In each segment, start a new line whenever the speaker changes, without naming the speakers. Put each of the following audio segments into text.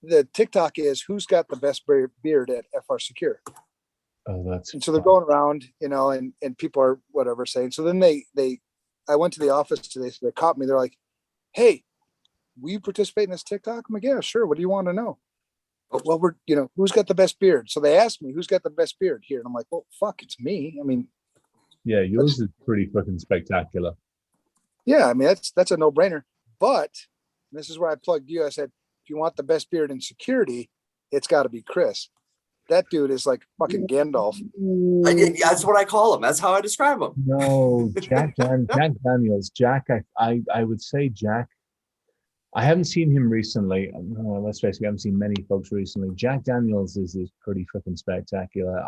the TikTok is who's got the best beard at FR Secure.
Oh, that's
and so they're going around, and people are whatever saying. So then I went to the office today, so they caught me. They're like, "Hey, will you participate in this TikTok?" I'm like, "Yeah, sure. What do you want to know?" Well, who's got the best beard? So they asked me, who's got the best beard here? And I'm like, well, fuck, it's me. I mean,
yeah, yours is pretty fucking spectacular.
yeah, I mean, that's a no brainer. But this is where I plugged you. I said, if you want the best beard in security, it's got to be Chris. That dude is like fucking Gandalf.
That's what I call him. That's how I describe him.
No, Jack Daniels. Jack, I would say Jack. I haven't seen him recently. Well, let's face it, we haven't seen many folks recently. Jack Daniels is pretty freaking spectacular.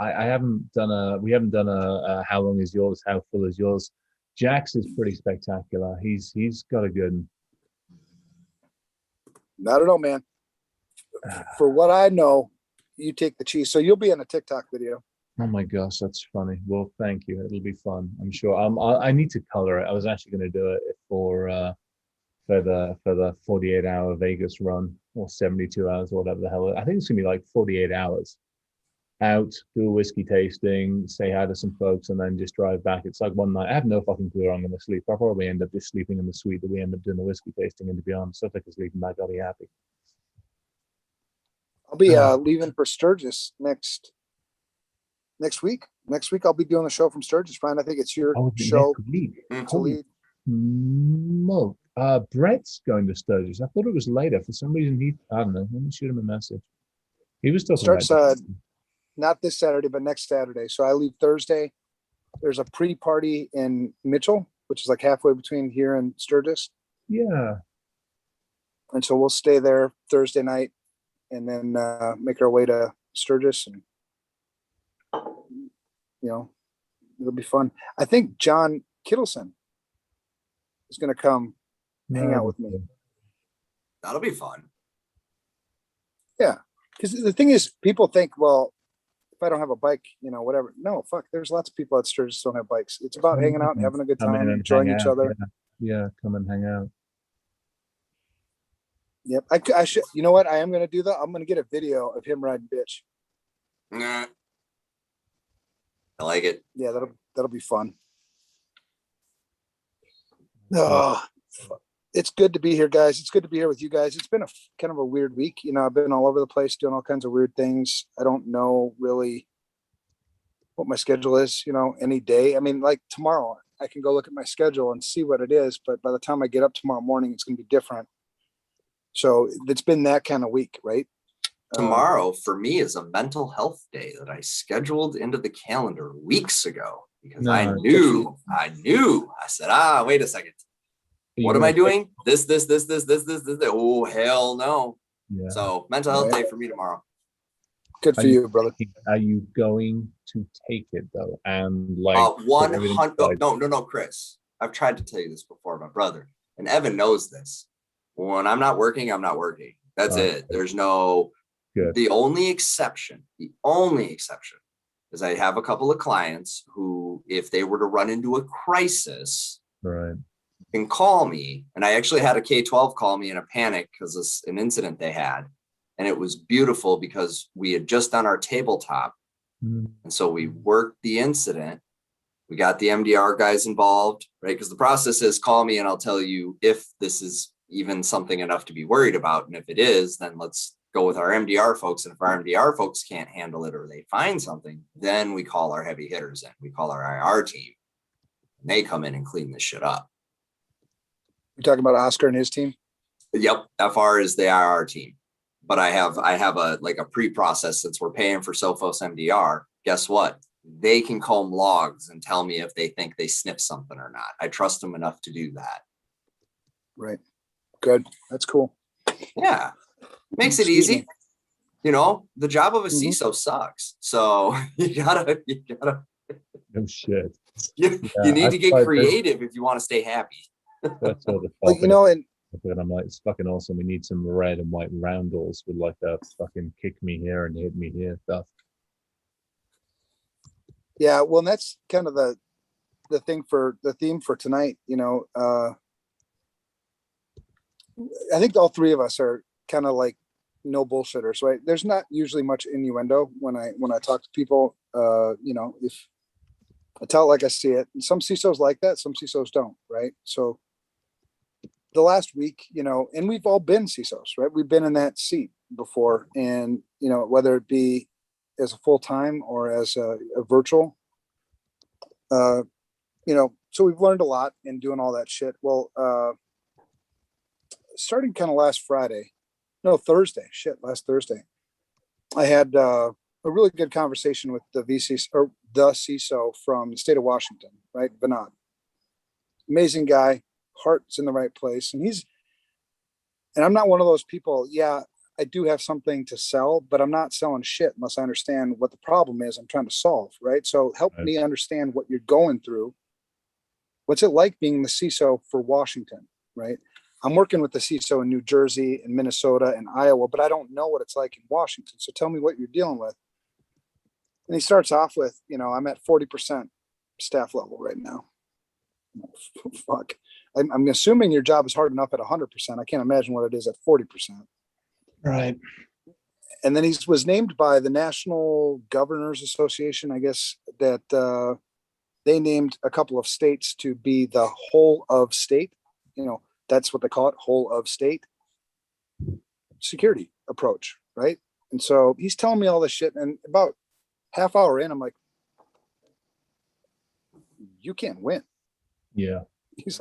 We haven't done a how long is yours, how full is yours. Jack's is pretty spectacular. He's got a good.
I don't know, man. For what I know, you take the cheese. So you'll be in a TikTok video.
Oh my gosh, that's funny. Well, thank you. It'll be fun, I'm sure. I need to color it. I was actually going to do it for the 48-hour Vegas run, or 72 hours, or whatever the hell. I think it's gonna be like 48 hours out, do a whiskey tasting, say hi to some folks, and then just drive back. It's like one night. I have no fucking clue where I'm gonna sleep. I'll probably end up just sleeping in the suite that we end up doing the whiskey tasting. And to be honest, if I can sleep back, I'll be happy.
I'll be leaving for Sturgis next week. Next week I'll be doing a show from Sturgis. Brian, I think it's your show to lead.
No. Brett's going to Sturgis. I thought it was later. For some reason, I don't know. Let me shoot him a message. He was talking about
not this Saturday, but next Saturday. So I leave Thursday. There's a pre-party in Mitchell, which is like halfway between here and Sturgis.
Yeah.
And so we'll stay there Thursday night and then make our way to Sturgis, and it'll be fun. I think John Kittleson is going to come hang out with me.
That'll be fun.
Yeah. Because the thing is, people think, well, if I don't have a bike, whatever. No, fuck. There's lots of people at Sturgis don't have bikes. It's about hanging out and having a good time, enjoying each other.
Yeah, come and hang out.
Yep. I should. You know what? I am going to do that. I'm going to get a video of him riding bitch.
Nah. I like it.
Yeah, that'll be fun. Oh, it's good to be here, guys. It's good to be here with you guys. It's been kind of a weird week. I've been all over the place doing all kinds of weird things. I don't know really what my schedule is, any day. I mean, like tomorrow, I can go look at my schedule and see what it is. But by the time I get up tomorrow morning, it's going to be different. So it's been that kind of week, right?
Tomorrow for me is a mental health day that I scheduled into the calendar weeks ago because I knew. I said, wait a second. What am I doing? This. Oh, hell no. Yeah. So mental health day for me tomorrow.
Good for you, brother.
Are you going to take it though? And like
100. No, Chris. I've tried to tell you this before, my brother, and Evan knows this. When I'm not working, I'm not working. That's it. There's no.
Good.
The only exception is I have a couple of clients who, if they were to run into a crisis,
right,
can call me. And I actually had a K-12 call me in a panic because of an incident they had. And it was beautiful because we had just done our tabletop. And so we worked the incident. We got the MDR guys involved, right? Because the process is call me and I'll tell you if this is even something enough to be worried about. And if it is, then let's go with our MDR folks. And if our MDR folks can't handle it or they find something, then we call our heavy hitters in. We call our IR team. And they come in and clean this shit up.
You're talking about Oscar and his team?
Yep. FR is the IR team. But I have a pre-process since we're paying for Sophos MDR. Guess what? They can comb logs and tell me if they think they sniffed something or not. I trust them enough to do that.
Right. Good. That's cool.
Yeah. Makes it easy. The job of a CISO sucks. So you gotta.
No shit.
You need to get creative if you want to stay happy.
That's all the and I'm like, it's fucking awesome. We need some red and white roundels with like a fucking kick me here and hit me here stuff.
Yeah, well, and that's kind of the thing for the theme for tonight. I think all three of us are kind of like no bullshitters, right? There's not usually much innuendo when I talk to people. If I tell it like I see it, and some CISOs like that, some CISOs don't, right? So the last week, and we've all been CISOs, right? We've been in that seat before, and whether it be as a full-time or as a virtual, so we've learned a lot in doing all that shit. Well, starting kind of last Thursday, I had a really good conversation with the VC or the CISO from the state of Washington, right? Vinod, amazing guy, heart's in the right place. And I'm not one of those people. Yeah, I do have something to sell, but I'm not selling shit unless I understand what the problem is I'm trying to solve, right? So help me understand what you're going through. What's it like being the CISO for Washington, right? I'm working with the CISO in New Jersey and Minnesota and Iowa, but I don't know what it's like in Washington. So tell me what you're dealing with. And he starts off with, I'm at 40% staff level right now. Fuck. I'm assuming your job is hard enough at 100%. I can't imagine what it is at 40%.
Right.
And then he was named by the National Governors Association, I guess, that they named a couple of states to be the whole of state. That's what they call it, whole of state security approach, right? And so he's telling me all this shit, and about half hour in, I'm like, you can't win.
Yeah.
He's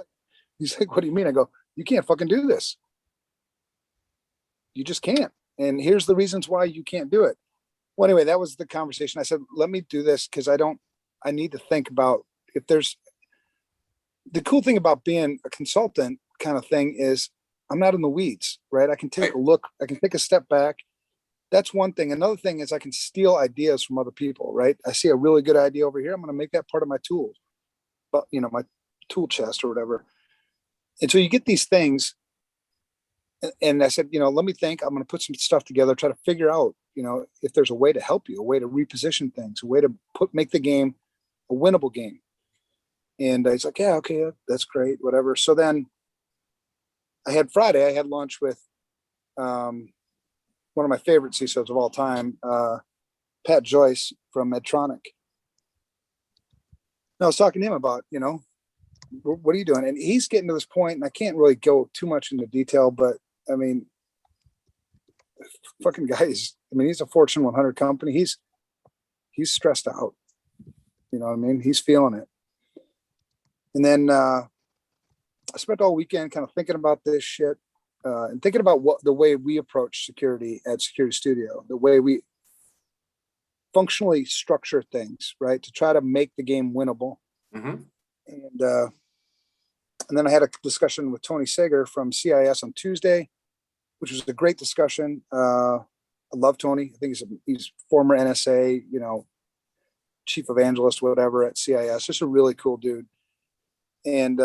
like, what do you mean? I go, you can't fucking do this. You just can't. And here's the reasons why you can't do it. Well, anyway, that was the conversation. I said, let me do this because I need to think about if there's the cool thing about being a consultant kind of thing is I'm not in the weeds, right? I can take a look, I can take a step back. That's one thing. Another thing is I can steal ideas from other people, right? I see a really good idea over here. I'm going to make that part of my tools, but my tool chest or whatever. And so you get these things. And I said, let me think. I'm going to put some stuff together, try to figure out, if there's a way to help you, a way to reposition things, a way to make the game a winnable game. And he's like, yeah, okay, that's great, whatever. So then I had lunch with one of my favorite CISOs of all time, Pat Joyce from Medtronic. And I was talking to him about, what are you doing? And he's getting to this point, and I can't really go too much into detail, but I mean, fucking guys, he's a Fortune 100 company. He's stressed out. You know what I mean? He's feeling it. And then I spent all weekend kind of thinking about this shit and thinking about the way we approach security at Security Studio, the way we functionally structure things, right, to try to make the game winnable.
Mm-hmm.
And then I had a discussion with Tony Sager from CIS on Tuesday, which was a great discussion. I love Tony. I think he's former NSA, chief evangelist, whatever, at CIS. Just a really cool dude. And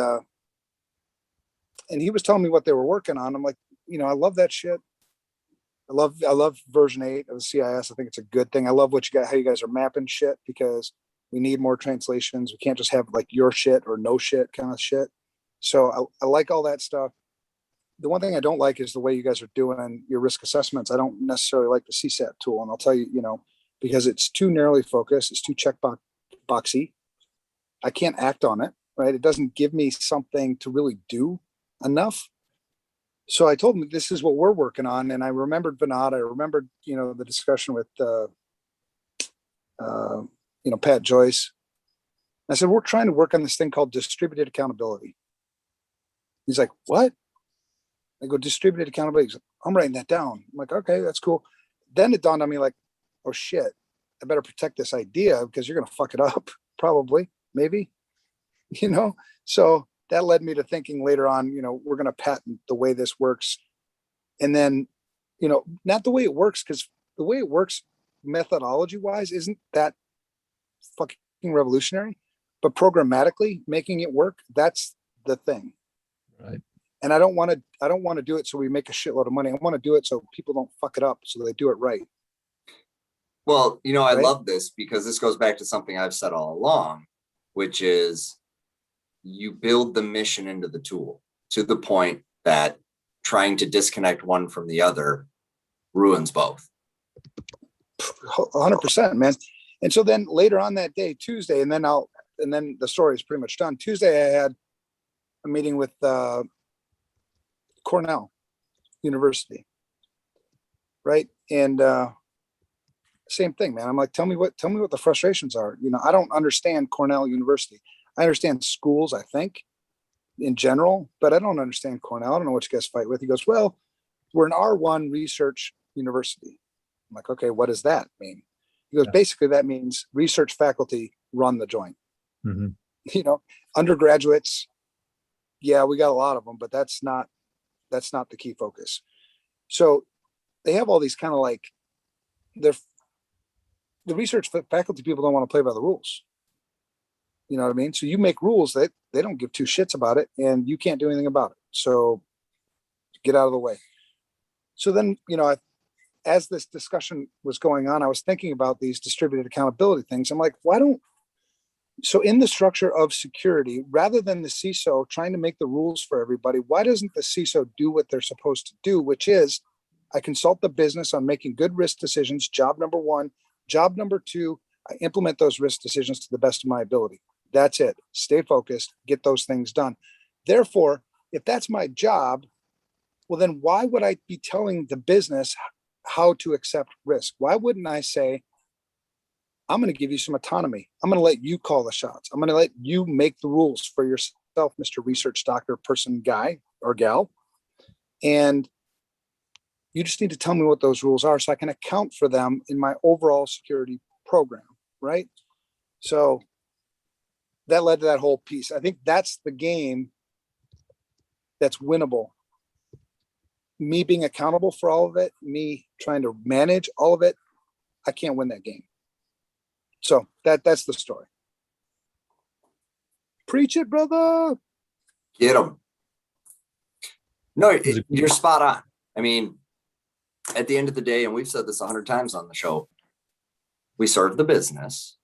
he was telling me what they were working on. I'm like, I love that shit. I love version 8 of the CIS. I think it's a good thing. I love how you guys are mapping shit, because we need more translations. We can't just have like your shit or no shit kind of shit. So I like all that stuff. The one thing I don't like is the way you guys are doing your risk assessments. I don't necessarily like the CSAT tool. And I'll tell you, because it's too narrowly focused. It's too checkboxy. I can't act on it, right? It doesn't give me something to really do enough. So I told him this is what we're working on. And I remembered Vinod. I remembered, the discussion with, Pat Joyce. I said, we're trying to work on this thing called distributed accountability. He's like, what? I go, distributed accountability. He's like, I'm writing that down. I'm like, okay, that's cool. Then it dawned on me like, oh shit, I better protect this idea because you're going to fuck it up. Probably, maybe, So that led me to thinking later on, we're going to patent the way this works. And then, not the way it works, because the way it works methodology wise isn't that fucking revolutionary, but programmatically making it work, that's the thing.
Right.
And I don't want to do it so we make a shitload of money. I want to do it so people don't fuck it up, so they do it right.
Well, I love this because this goes back to something I've said all along, which is you build the mission into the tool to the point that trying to disconnect one from the other ruins both.
100%, man. And so then later on that day, Tuesday, and then the story is pretty much done. Tuesday, I had a meeting with Cornell University, right? And same thing, man. I'm like, tell me what the frustrations are. You know, I don't understand Cornell University. I understand schools, I think, in general, but I don't understand Cornell. I don't know what you guys fight with. He goes, well, we're an R1 research university. I'm like, okay, what does that mean? He goes, basically that means research faculty run the joint.
Mm-hmm.
You know, undergraduates, yeah, we got a lot of them, but that's not the key focus. So they have all these kind of like, the research faculty people don't want to play by the rules. You know what I mean? So you make rules that they don't give two shits about it, and you can't do anything about it. So get out of the way. So then, you know, as this discussion was going on, I was thinking about these distributed accountability things. I'm like, so in the structure of security, rather than the CISO trying to make the rules for everybody, why doesn't the CISO do what they're supposed to do, which is I consult the business on making good risk decisions, job number one. Job number two, I implement those risk decisions to the best of my ability. That's it. Stay focused, get those things done. Therefore, if that's my job, well, then why would I be telling the business how to accept risk? Why wouldn't I say, I'm going to give you some autonomy. I'm going to let you call the shots. I'm going to let you make the rules for yourself, Mr. Research Doctor, person, guy or gal. And you just need to tell me what those rules are so I can account for them in my overall security program, right? So that led to that whole piece. I think that's the game that's winnable. Me being accountable for all of it, me trying to manage all of it, I can't win that game. So that's the story. Preach it, brother.
Get them. No, you're spot on. I mean, at the end of the day, and we've said this 100 times on the show, we serve the business.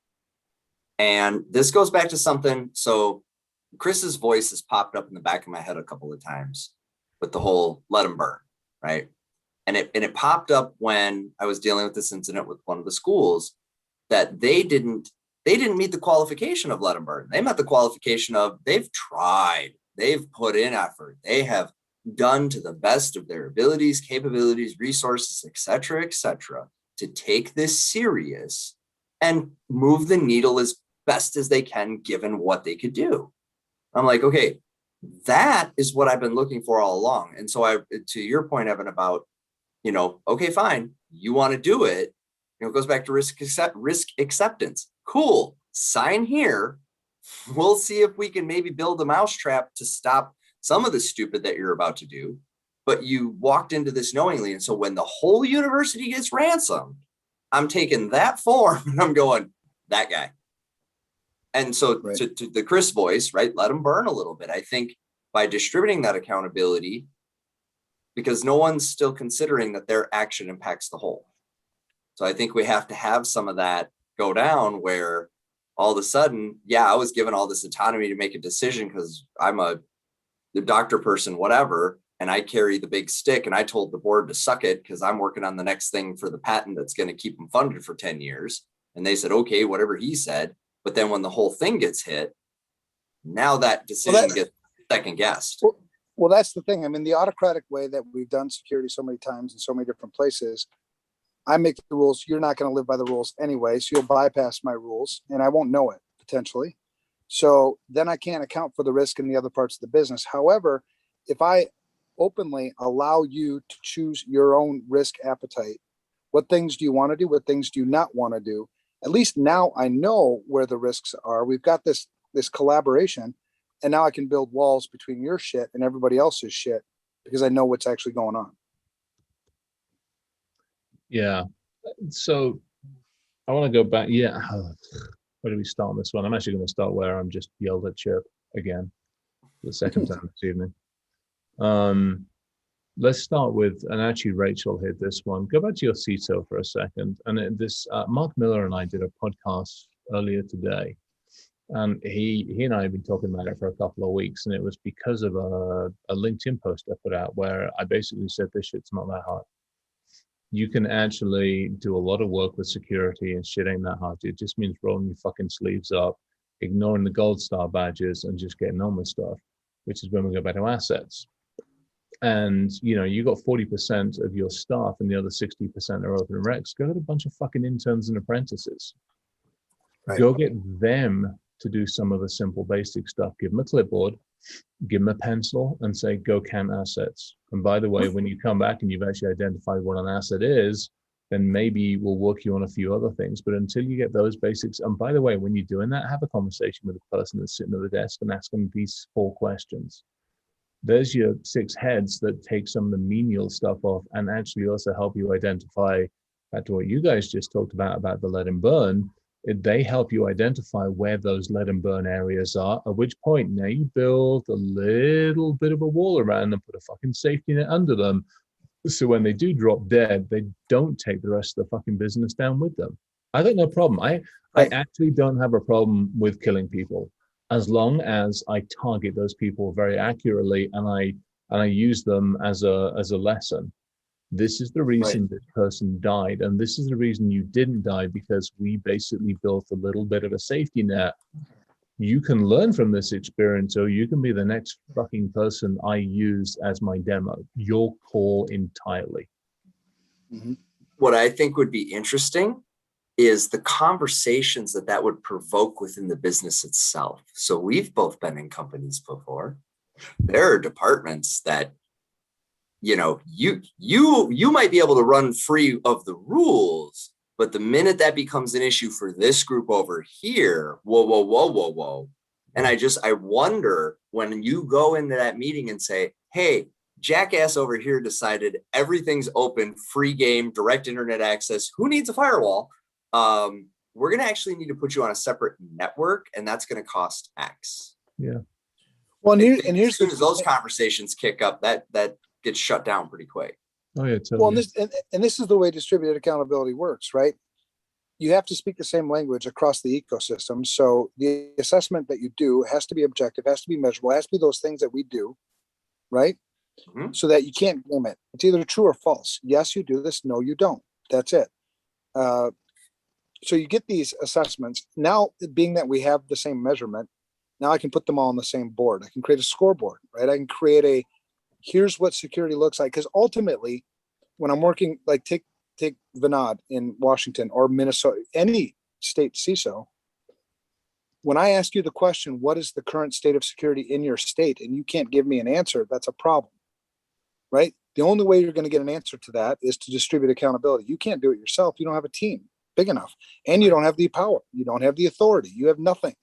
And this goes back to something. So Chris's voice has popped up in the back of my head a couple of times with the whole let them burn, right? And it popped up when I was dealing with this incident with one of the schools that they didn't meet the qualification of let them burn. They met the qualification of they've tried, they've put in effort, they have done to the best of their abilities, capabilities, resources, et cetera, to take this serious and move the needle as best as they can, given what they could do. I'm like, okay, that is what I've been looking for all along. And so to your point, Evan, about, you know, okay, fine, you want to do it. You know, it goes back to risk acceptance. Cool. Sign here. We'll see if we can maybe build a mousetrap to stop some of the stupid that you're about to do. But you walked into this knowingly. And so when the whole university gets ransomed, I'm taking that form and I'm going, that guy. And so right. to the Chris voice, right, let them burn a little bit. I think by distributing that accountability, because no one's still considering that their action impacts the whole. So I think we have to have some of that go down where all of a sudden, yeah, I was given all this autonomy to make a decision because I'm the doctor person, whatever, and I carry the big stick and I told the board to suck it because I'm working on the next thing for the patent that's going to keep them funded for 10 years. And they said, okay, whatever he said. But then when the whole thing gets hit, now that decision gets second guessed.
Well, that's the thing. I mean, the autocratic way that we've done security so many times in so many different places, I make the rules. You're not going to live by the rules anyway. So you'll bypass my rules and I won't know it potentially. So then I can't account for the risk in the other parts of the business. However, if I openly allow you to choose your own risk appetite, what things do you want to do? What things do you not want to do? At least now I know where the risks are. We've got this collaboration, and now I can build walls between your shit and everybody else's shit because I know what's actually going on.
Yeah. So I want to go back. Yeah. Where do we start on this one? I'm actually going to start where I'm just yelled at Chip again for the second time this evening. Let's start with, and actually Rachel hit this one. Go back to your CISO for a second. And this Mark Miller and I did a podcast earlier today, and he and I have been talking about it for a couple of weeks, and it was because of a LinkedIn post I put out where I basically said this shit's not that hard. you can actually do a lot of work with security, and shit ain't that hard. It just means rolling your fucking sleeves up, ignoring the gold star badges, and just getting on with stuff, which is when we go back to assets. And, you know, you got 40% of your staff and the other 60% are open recs. Go get a bunch of fucking interns and apprentices.
Right.
Go get them to do some of the simple basic stuff. Give them a clipboard, give them a pencil, and say, go count assets. And by the way, when you come back and you've actually identified what an asset is, then maybe we'll work you on a few other things. But until you get those basics, and by the way, when you're doing that, have a conversation with the person that's sitting at the desk and ask them these 4 questions. There's your 6 heads that take some of the menial stuff off and actually also help you identify, back to what you guys just talked about the lead and burn. They help you identify where those lead and burn areas are, at which point now you build a little bit of a wall around them, put a fucking safety net under them. So when they do drop dead, they don't take the rest of the fucking business down with them. I got no problem. I actually don't have a problem with killing people, as long as I target those people very accurately and I use them as a lesson. This is the reason this person died, and this is the reason you didn't die, because we basically built a little bit of a safety net. You can learn from this experience, or you can be the next fucking person I use as my demo. Your call entirely.
Mm-hmm.
What I think would be interesting is the conversations that would provoke within the business itself. So we've both been in companies before. There are departments that, you know, you might be able to run free of the rules, but the minute that becomes an issue for this group over here, whoa. And I wonder, when you go into that meeting and say, hey, jackass over here decided everything's open, free game, direct internet access, who needs a firewall? We're going to actually need to put you on a separate network, and that's going to cost X.
Yeah.
Well, here's
as soon as those conversations kick up, that gets shut down pretty quick.
Oh yeah, totally.
Well, and this is the way distributed accountability works, right? You have to speak the same language across the ecosystem. So the assessment that you do has to be objective, has to be measurable, has to be those things that we do, right? Mm-hmm. So that you can't game it. It's either true or false. Yes, you do this. No, you don't. That's it. So you get these assessments. Now, being that we have the same measurement, now I can put them all on the same board. I can create a scoreboard, right? I can create here's what security looks like. Because ultimately, when I'm working, like take Vinod in Washington or Minnesota, any state CISO, when I ask you the question, what is the current state of security in your state, and you can't give me an answer, that's a problem, right? The only way you're going to get an answer to that is to distribute accountability. You can't do it yourself. You don't have a team big enough, and you don't have the power. You don't have the authority. You have nothing.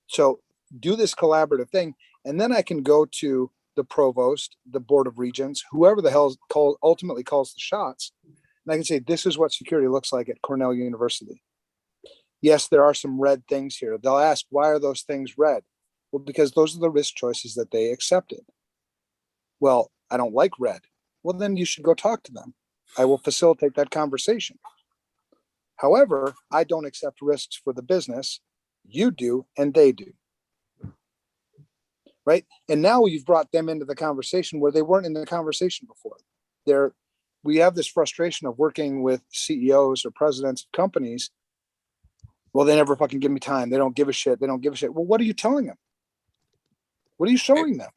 So do this collaborative thing, and then I can go to the provost, the board of regents, whoever the hell ultimately calls the shots, and I can say, this is what security looks like at Cornell University. Yes, there are some red things here. They'll ask, why are those things red? Well, because those are the risk choices that they accepted. Well, I don't like red. Well, then you should go talk to them. I will facilitate that conversation. However, I don't accept risks for the business. You do, and they do. Right? And now you've brought them into the conversation where they weren't in the conversation before. We have this frustration of working with CEOs or presidents of companies. Well, they never fucking give me time. They don't give a shit. They don't give a shit. Well, what are you telling them? What are you showing them?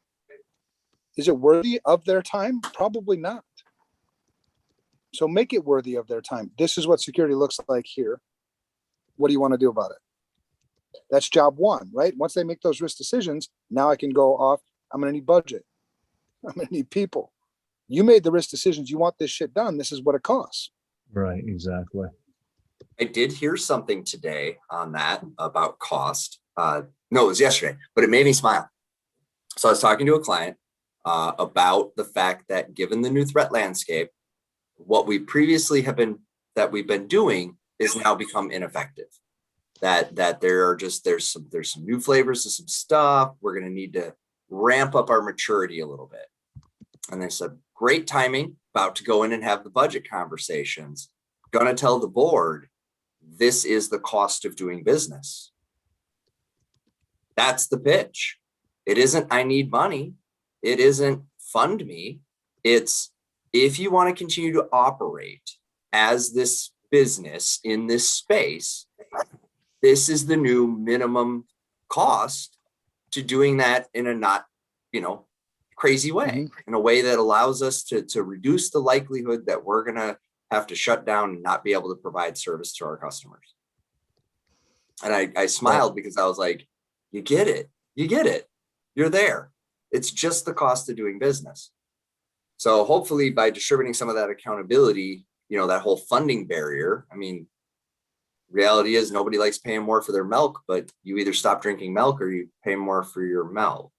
Is it worthy of their time? Probably not. So make it worthy of their time. This is what security looks like here. What do you want to do about it? That's job one, right? Once they make those risk decisions, now I can go off. I'm going to need budget. I'm going to need people. You made the risk decisions. You want this shit done. This is what it costs.
Right, exactly.
I did hear something today on that about cost. No, it was yesterday, but it made me smile. So I was talking to a client about the fact that given the new threat landscape, what we previously we've been doing is now become ineffective. That there's some new flavors to some stuff. We're going to need to ramp up our maturity a little bit. And they said, great timing, about to go in and have the budget conversations. Gonna tell the board, this is the cost of doing business. That's the pitch. It isn't, I need money. It isn't fund me. It's, if you want to continue to operate as this business in this space, this is the new minimum cost to doing that in a not, crazy way, in a way that allows us to reduce the likelihood that we're going to have to shut down and not be able to provide service to our customers. And I smiled because I was like, you get it. You're there. It's just the cost of doing business. So hopefully by distributing some of that accountability, that whole funding barrier, I mean, reality is nobody likes paying more for their milk, but you either stop drinking milk or you pay more for your milk.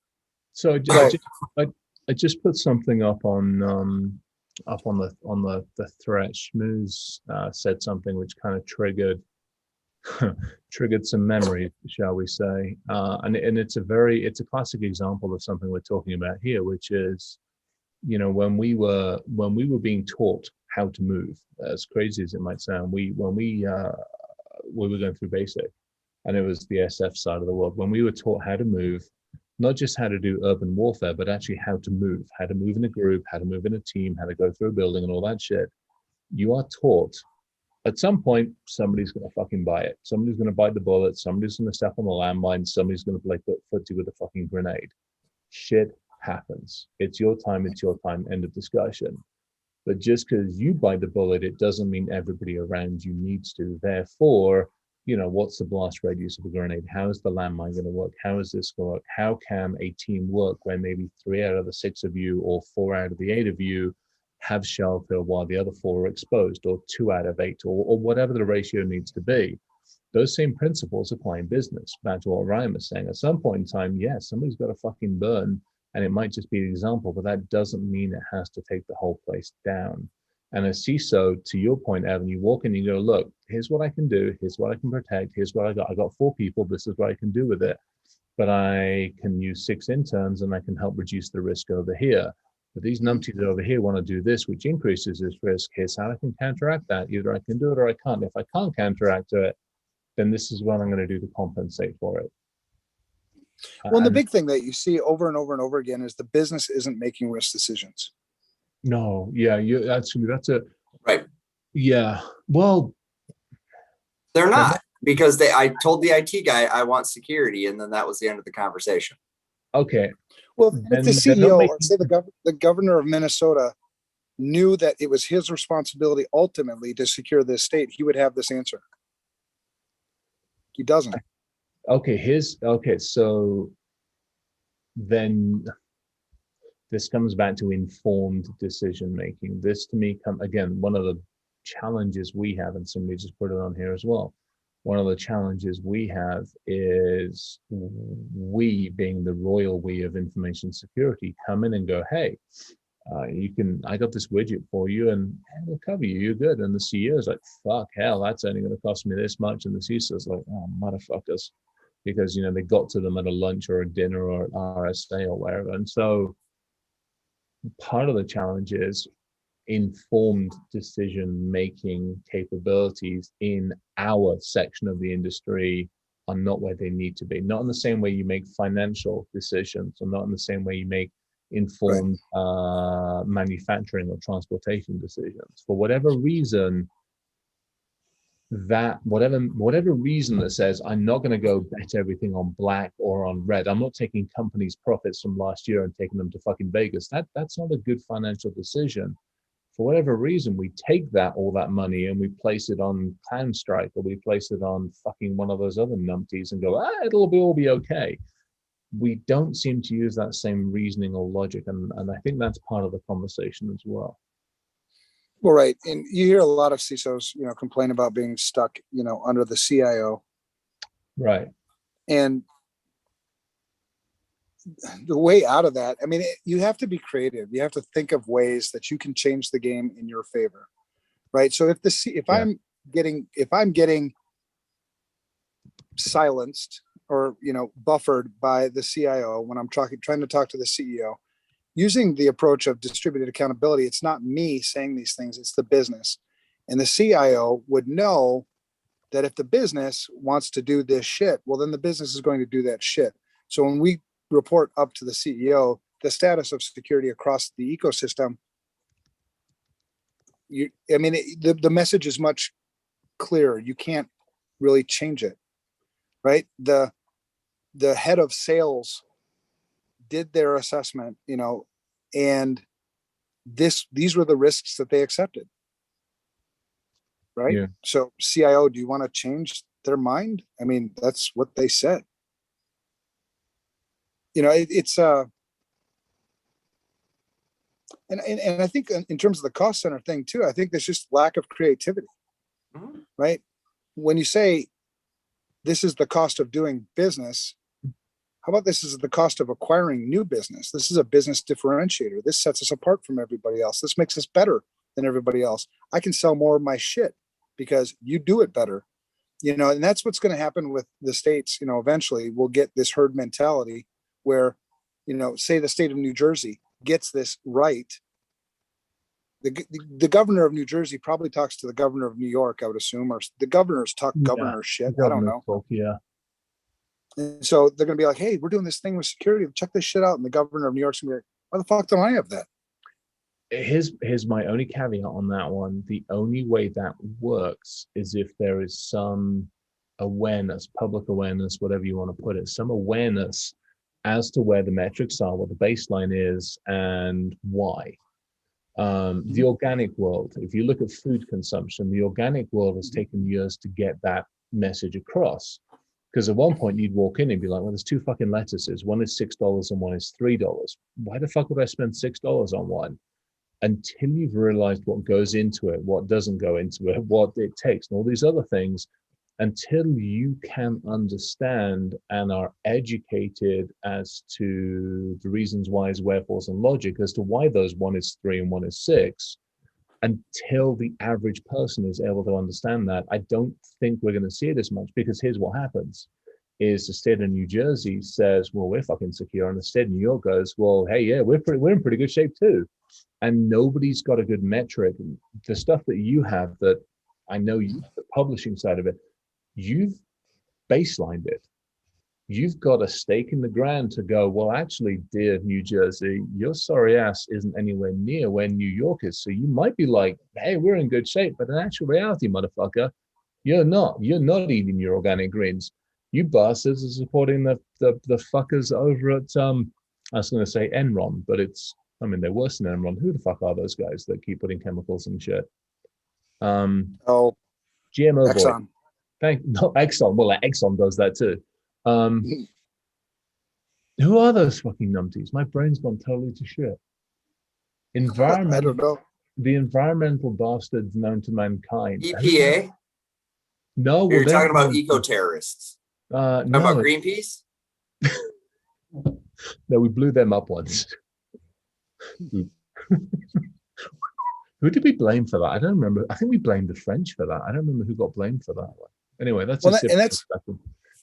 So I just put something up on the thread. Schmooze said something which kind of triggered some memory, shall we say? And it's a classic example of something we're talking about here, which is, when we were being taught how to move, as crazy as it might sound, we were going through basic, and it was the SF side of the world. When we were taught how to move, not just how to do urban warfare, but actually how to move in a group, how to move in a team, how to go through a building and all that shit. You are taught at some point, somebody's going to fucking buy it. Somebody's going to bite the bullet. Somebody's going to step on the landmine. Somebody's going to play footsie with a fucking grenade. Shit happens. It's your time. End of discussion. But just because you bite the bullet, it doesn't mean everybody around you needs to. Therefore, what's the blast radius of a grenade? How is the landmine going to work? How is this going to work? How can a team work when maybe 3 out of the 6 of you or 4 out of the 8 of you have shelter while the other 4 are exposed, or 2 out of 8, or whatever the ratio needs to be? Those same principles apply in business. Back to what Ryan was saying, at some point in time, yes, somebody's got to fucking burn, and it might just be an example, but that doesn't mean it has to take the whole place down. And a CISO, to your point, Evan, you walk in and you go, look, here's what I can do, here's what I can protect, here's what I got. I got 4 people, this is what I can do with it. But I can use 6 interns and I can help reduce the risk over here. But these numpties over here want to do this, which increases this risk. Here's how I can counteract that. Either I can do it or I can't. If I can't counteract it, then this is what I'm going to do to compensate for it.
Well, the big thing that you see over and over and over again is the business isn't making risk decisions.
No, yeah, that's a
right.
Yeah, well,
they're not, because I told the IT guy I want security, and then that was the end of the conversation.
Okay.
Well, if the CEO or say the governor of Minnesota knew that it was his responsibility ultimately to secure this state, he would have this answer. He doesn't.
Okay, so then this comes back to informed decision making. This to me again, one of the challenges we have, and somebody just put it on here as well. One of the challenges we have is we, being the royal we of information security, come in and go, hey, I got this widget for you and it'll cover you, you're good. And the CEO is like, fuck, hell, that's only going to cost me this much. And the CISO is like, oh, motherfuckers, because, they got to them at a lunch or a dinner or an RSA or wherever. And so part of the challenge is informed decision-making capabilities in our section of the industry are not where they need to be. Not in the same way you make financial decisions, or not in the same way you make informed manufacturing or transportation decisions. For whatever reason, whatever reason that says I'm not going to go bet everything on black or on red. I'm not taking companies' profits from last year and taking them to fucking Vegas. That's not a good financial decision. For whatever reason, we take all that money and we place it on ClownStrike, or we place it on fucking one of those other numpties and go, it'll all be okay. We don't seem to use that same reasoning or logic, and I think that's part of the conversation as well.
Well, right, and you hear a lot of CISOs, complain about being stuck, under the CIO.
Right.
And the way out of that, I mean, you have to be creative. You have to think of ways that you can change the game in your favor, right? So if I'm getting silenced or buffered by the CIO when I'm trying to talk to the CEO, using the approach of distributed accountability, it's not me saying these things, it's the business. And the CIO would know that if the business wants to do this shit, well, then the business is going to do that shit. So when we report up to the CEO the status of security across the ecosystem, I mean, the message is much clearer. You can't really change it, right? The head of sales did their assessment, and these were the risks that they accepted, right?
Yeah.
So CIO, do you want to change their mind? I mean, that's what they said. It's and I think in terms of the cost center thing too, I think there's just lack of creativity, right? When you say this is the cost of doing business, how about this is the cost of acquiring new business? This is a business differentiator. This sets us apart from everybody else. This makes us better than everybody else. I can sell more of my shit because you do it better, and that's what's going to happen with the states. Eventually we'll get this herd mentality where, say the state of New Jersey gets this right. The governor of New Jersey probably talks to the governor of New York, I would assume, or the governors talk governor shit. I don't know.
Talk, yeah.
And so they're going to be like, hey, we're doing this thing with security. Check this shit out. And the governor of New York's going to be like, why the fuck don't I have that?
Here's my only caveat on that one. The only way that works is if there is some awareness, public awareness, whatever you want to put it, some awareness as to where the metrics are, what the baseline is, and why. The organic world, if you look at food consumption, the organic world has taken years to get that message across. Because at one point you'd walk in and be like, well, there's two fucking lettuces. One is $6 and one is $3. Why the fuck would I spend $6 on one? Until you've realized what goes into it, what doesn't go into it, what it takes, and all these other things, until you can understand and are educated as to the reasons, whys, wherefores, and logic as to why those one is 3 and one is 6, until the average person is able to understand that, I don't think we're going to see it as much. Because here's what happens is the state of New Jersey says, well, we're fucking secure. And the state of New York goes, well, hey, yeah, we're in pretty good shape too. And nobody's got a good metric. The stuff that you have, that I know you, the publishing side of it, you've baselined it. You've got a stake in the ground to go, well, actually, dear New Jersey, your sorry ass isn't anywhere near where New York is. So you might be like, hey, we're in good shape. But in actual reality, motherfucker, you're not. You're not eating your organic greens. You bastards are supporting the fuckers over at, I was going to say Enron, but they're worse than Enron. Who the fuck are those guys that keep putting chemicals in shit? GMO
Exxon.
Boy. Not Exxon. Well, Exxon does that too. Who are those fucking numpties? My brain's gone totally to shit.
I don't know.
The environmental bastards known to mankind.
EPA?
No, well,
you're talking about eco-terrorists.
No,
about Greenpeace?
No, we blew them up once. Who did we blame for that? I don't remember. I think we blamed the French for that. I don't remember who got blamed for that one. Anyway, that's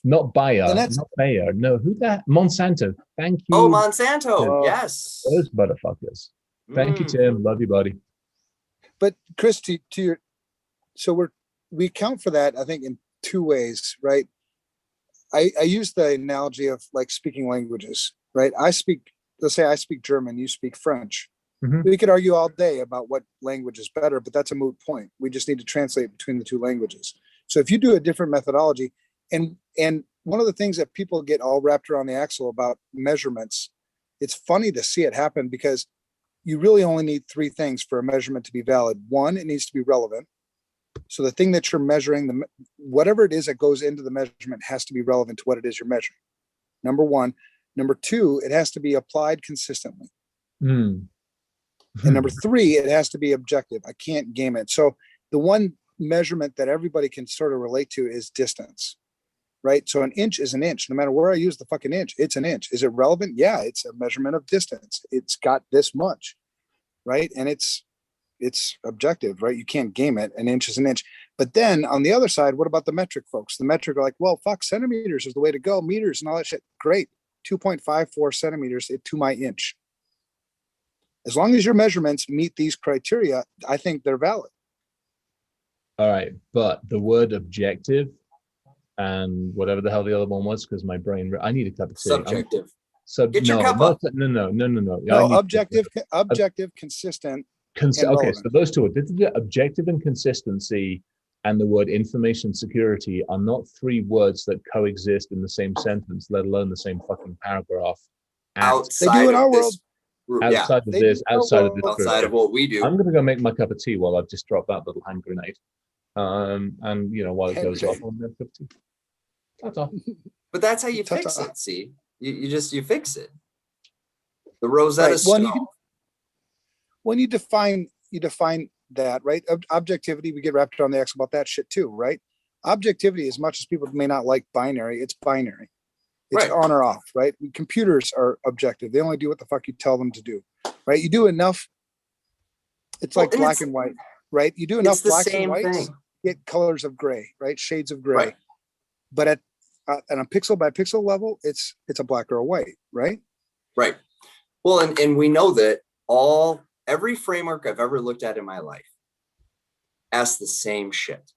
not Bayer, not Bayer. No, who that? Monsanto. Thank you.
Oh, Monsanto. Yes.
Those motherfuckers. Thank you, Tim. Love you, buddy.
But Chris, to your, so we account for that, I think, in two ways, right? I use the analogy of like speaking languages, right? Let's say I speak German, you speak French.
Mm-hmm.
We could argue all day about what language is better, but that's a moot point. We just need to translate between the two languages. So if you do a different methodology, and one of the things that people get all wrapped around the axle about measurements, it's funny to see it happen because you really only need 3 things for a measurement to be valid. 1, it needs to be relevant. So the thing that you're measuring, whatever it is that goes into the measurement has to be relevant to what it is you're measuring. Number 1. Number 2, it has to be applied consistently. And number 3, it has to be objective. I can't game it. So the one measurement that everybody can sort of relate to is distance, right? So an inch is an inch. No matter where I use the fucking inch, it's an inch. Is it relevant? Yeah, it's a measurement of distance. It's got this much, right? And it's objective, right? You can't game it. An inch is an inch. But then on the other side, what about the metric folks? The metric are like, well, fuck, centimeters is the way to go. Meters and all that shit. Great. 2.54 centimeters to my inch. As long as your measurements meet these criteria, I think they're valid.
All right. But the word objective and whatever the hell the other one was, because my brain, I need a cup of tea.
Subjective.
Get
your cup up.
No.
No, objective, consistent, and
Okay,
relevant.
so those two, objective and consistency and the word information security are not three words that coexist in the same sentence, let alone the same fucking paragraph.
They do in our world.
Outside of this, outside of this group.
Outside of what we do.
I'm going to go make my cup of tea while I've just dropped that little hand grenade. And while it goes off, I'm going to cup of tea. That's all.
But that's how you fix it. See, you fix it. The Rosetta Stone.
When you define that, right? Objectivity, we get wrapped around the X about that shit too, right? Objectivity, as much as people may not like binary, it's binary. It's on or off, right? Computers are objective. They only do what the fuck you tell them to do, right? You do enough. It's like black and white, right? You do enough blacks and whites, get colors of gray, right? Shades of gray.
Right.
But at a pixel by pixel level, it's a black or a white, right?
Right. Well, and we know that every framework I've ever looked at in my life asks the same shit.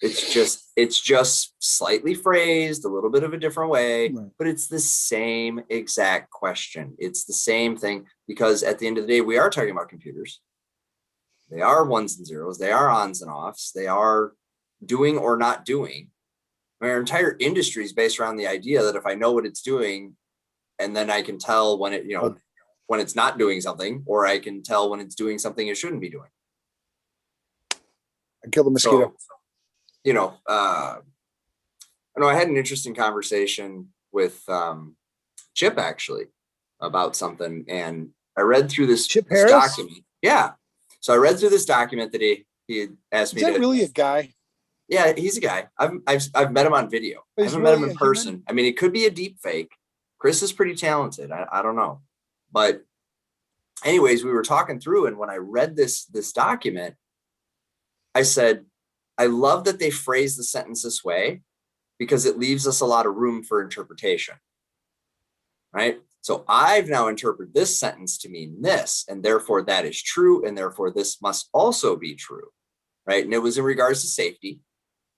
It's just slightly phrased a little bit of a different way, but it's the same exact question. It's the same thing, because at the end of the day, we are talking about computers. They are ones and zeros. They are ons and offs. They are doing or not doing. Our entire industry is based around the idea that if I know what it's doing, and then I can tell when when it's not doing something, or I can tell when it's doing something it shouldn't be doing.
I killed a mosquito.
So, I had an interesting conversation with Chip actually about something, and I read through this document. Yeah. So I read through this document that he had asked me. Is that
really a guy?
Yeah, he's a guy. I've met him on video. I haven't met him in person. Human? I mean, it could be a deep fake. Chris is pretty talented. I don't know. But anyways, we were talking through, and when I read this document, I said, I love that they phrase the sentence this way, because it leaves us a lot of room for interpretation. Right? So I've now interpreted this sentence to mean this, and therefore that is true, and therefore this must also be true. Right? And it was in regards to safety.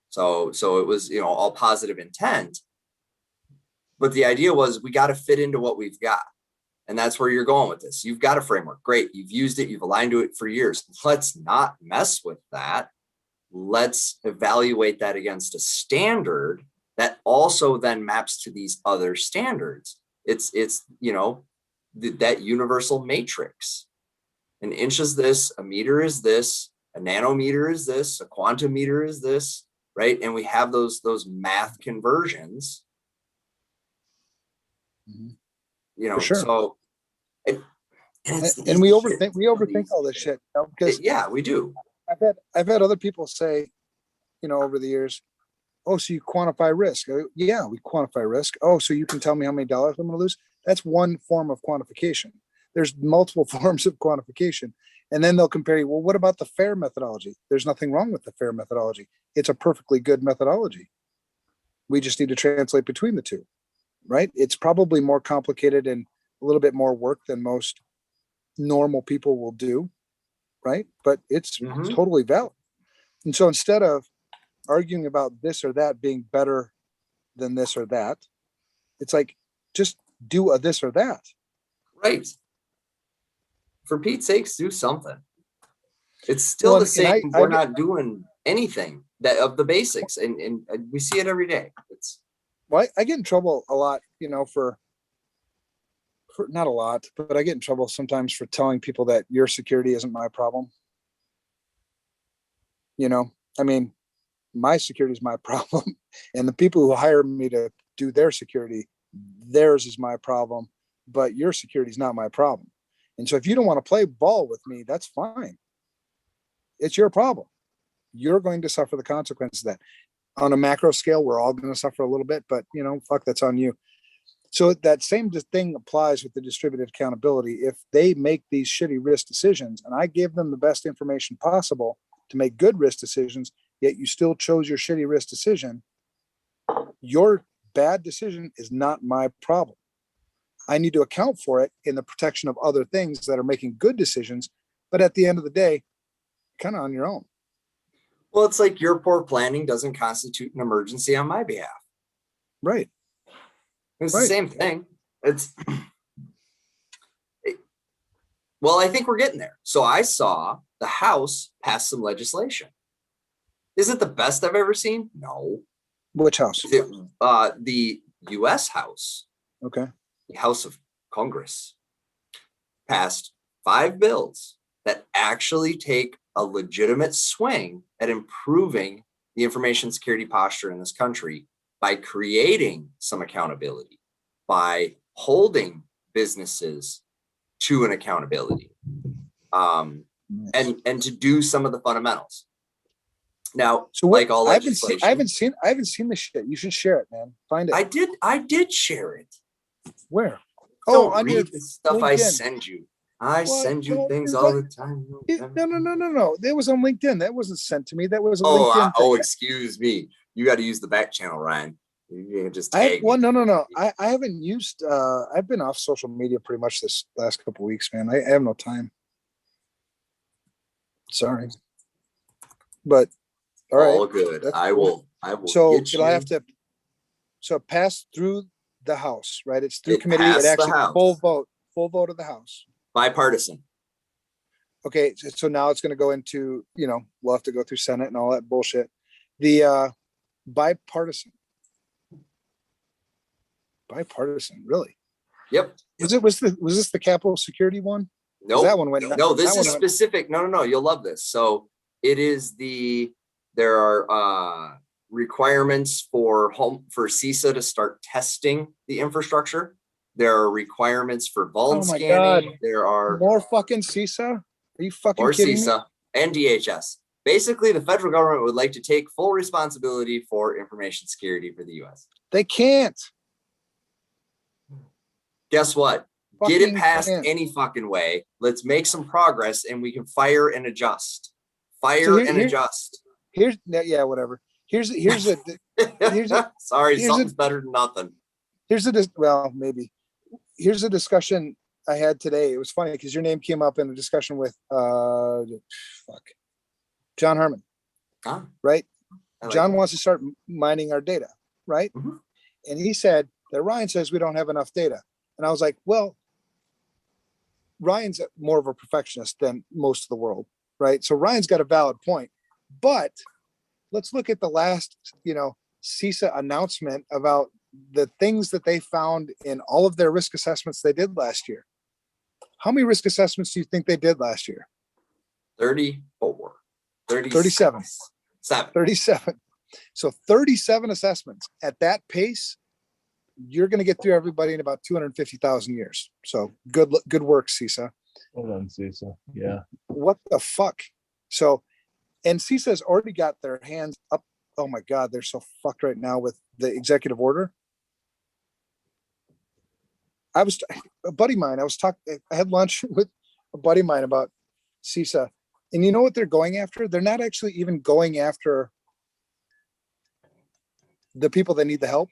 So it was, all positive intent. But the idea was, we got to fit into what we've got. And that's where you're going with this. You've got a framework. Great. You've used it. You've aligned to it for years. Let's not mess with that. Let's evaluate that against a standard that also then maps to these other standards. It's that universal matrix. An inch is this, a meter is this, a nanometer is this, a quantum meter is this, right? And we have those math conversions.
For sure.
So
and we overthink all this shit, because
we do.
I've had other people say, over the years, oh, so you quantify risk? Yeah, we quantify risk. Oh, so you can tell me how many dollars I'm going to lose? That's one form of quantification. There's multiple forms of quantification. And then they'll compare you. Well, what about the FAIR methodology? There's nothing wrong with the FAIR methodology. It's a perfectly good methodology. We just need to translate between the two, right? It's probably more complicated and a little bit more work than most normal people will do, right? But it's totally valid. And so instead of arguing about this or that being better than this or that, it's like, just do a this or that.
Right. For Pete's sakes, do something. It's still the same. We're not doing anything of the basics, and we see it every day.
I get in trouble a lot, for not a lot, but I get in trouble sometimes for telling people that your security isn't my problem. I mean, my security is my problem, and the people who hire me to do their security, theirs is my problem, but your security is not my problem. And so if you don't want to play ball with me, that's fine. It's your problem. You're going to suffer the consequences of that. On a macro scale, we're all going to suffer a little bit, but fuck, that's on you. So that same thing applies with the distributed accountability. If they make these shitty risk decisions, and I give them the best information possible to make good risk decisions, yet you still chose your shitty risk decision, your bad decision is not my problem. I need to account for it in the protection of other things that are making good decisions. But at the end of the day, kind of on your own.
Well, it's like your poor planning doesn't constitute an emergency on my behalf.
Right.
It's the same thing. Well, I think we're getting there. So I saw the House pass some legislation. Is it the best I've ever seen? No.
Which house?
The U.S. House,
Okay.
the House of Congress, passed 5 bills that actually take a legitimate swing at improving the information security posture in this country by creating some accountability, by holding businesses to an accountability, and to do some of the fundamentals. Now,
So
like all legislation,
I haven't seen this shit. You should share it, man. Find it.
I did share it.
Where?
Don't
on your
read the stuff I
LinkedIn.
send you. I
What?
send you
No,
things
there's
all
like-
the time.
No. That was on LinkedIn. That wasn't sent to me. That was a LinkedIn thing.
Excuse me. You got to use the back channel, Ryan. You can just
I
tag
well,
me.
no. I haven't used. I've been off social media pretty much this last couple of weeks, man. I have no time. Sorry, but all right.
All good.
That's
I
cool.
will.
So
get
it'll
you.
have to. So it passed through the House, right? It's through
It
committee.
passed
It
the
actually
House.
full vote of the House.
Bipartisan.
Okay, so now it's going to go into, we'll have to go through Senate and all that bullshit. The bipartisan, really?
Yep.
Was this the Capitol security one?
Nope.
That one went.
No, this
that one
is
went-
specific. No. You'll love this. So it is there are requirements for CISA to start testing the infrastructure. There are requirements for vuln
Oh my
scanning.
God.
There are
more fucking CISA. Are you fucking
or
kidding me?
CISA and DHS. Basically, the federal government would like to take full responsibility for information security for the U.S.
They can't.
Guess what? Get it
Fucking
passed
can't.
any fucking way. Let's make some progress and we can fire and adjust. Adjust.
Yeah, whatever. Here's a
Sorry,
here's
something's better than nothing.
maybe. Here's a discussion I had today. It was funny because your name came up in a discussion with John Herman,
Huh?
right?
I like
John
that.
wants to start mining our data, right?
Mhm.
And he said that Ryan says we don't have enough data. And I was like, well, Ryan's more of a perfectionist than most of the world, right? So Ryan's got a valid point. But let's look at the last, CISA announcement about the things that they found in all of their risk assessments they did last year. How many risk assessments do you think they did last year?
34.
37. 37. So 37 assessments at that pace, you're going to get through everybody in about 250,000 years. So good work, CISA.
Hold on, CISA. Yeah.
What the fuck? So, and CISA has already got their hands up. Oh my God, they're so fucked right now with the executive order. A buddy of mine, I had lunch with a buddy of mine about CISA, and you know what they're going after? They're not actually even going after the people that need the help.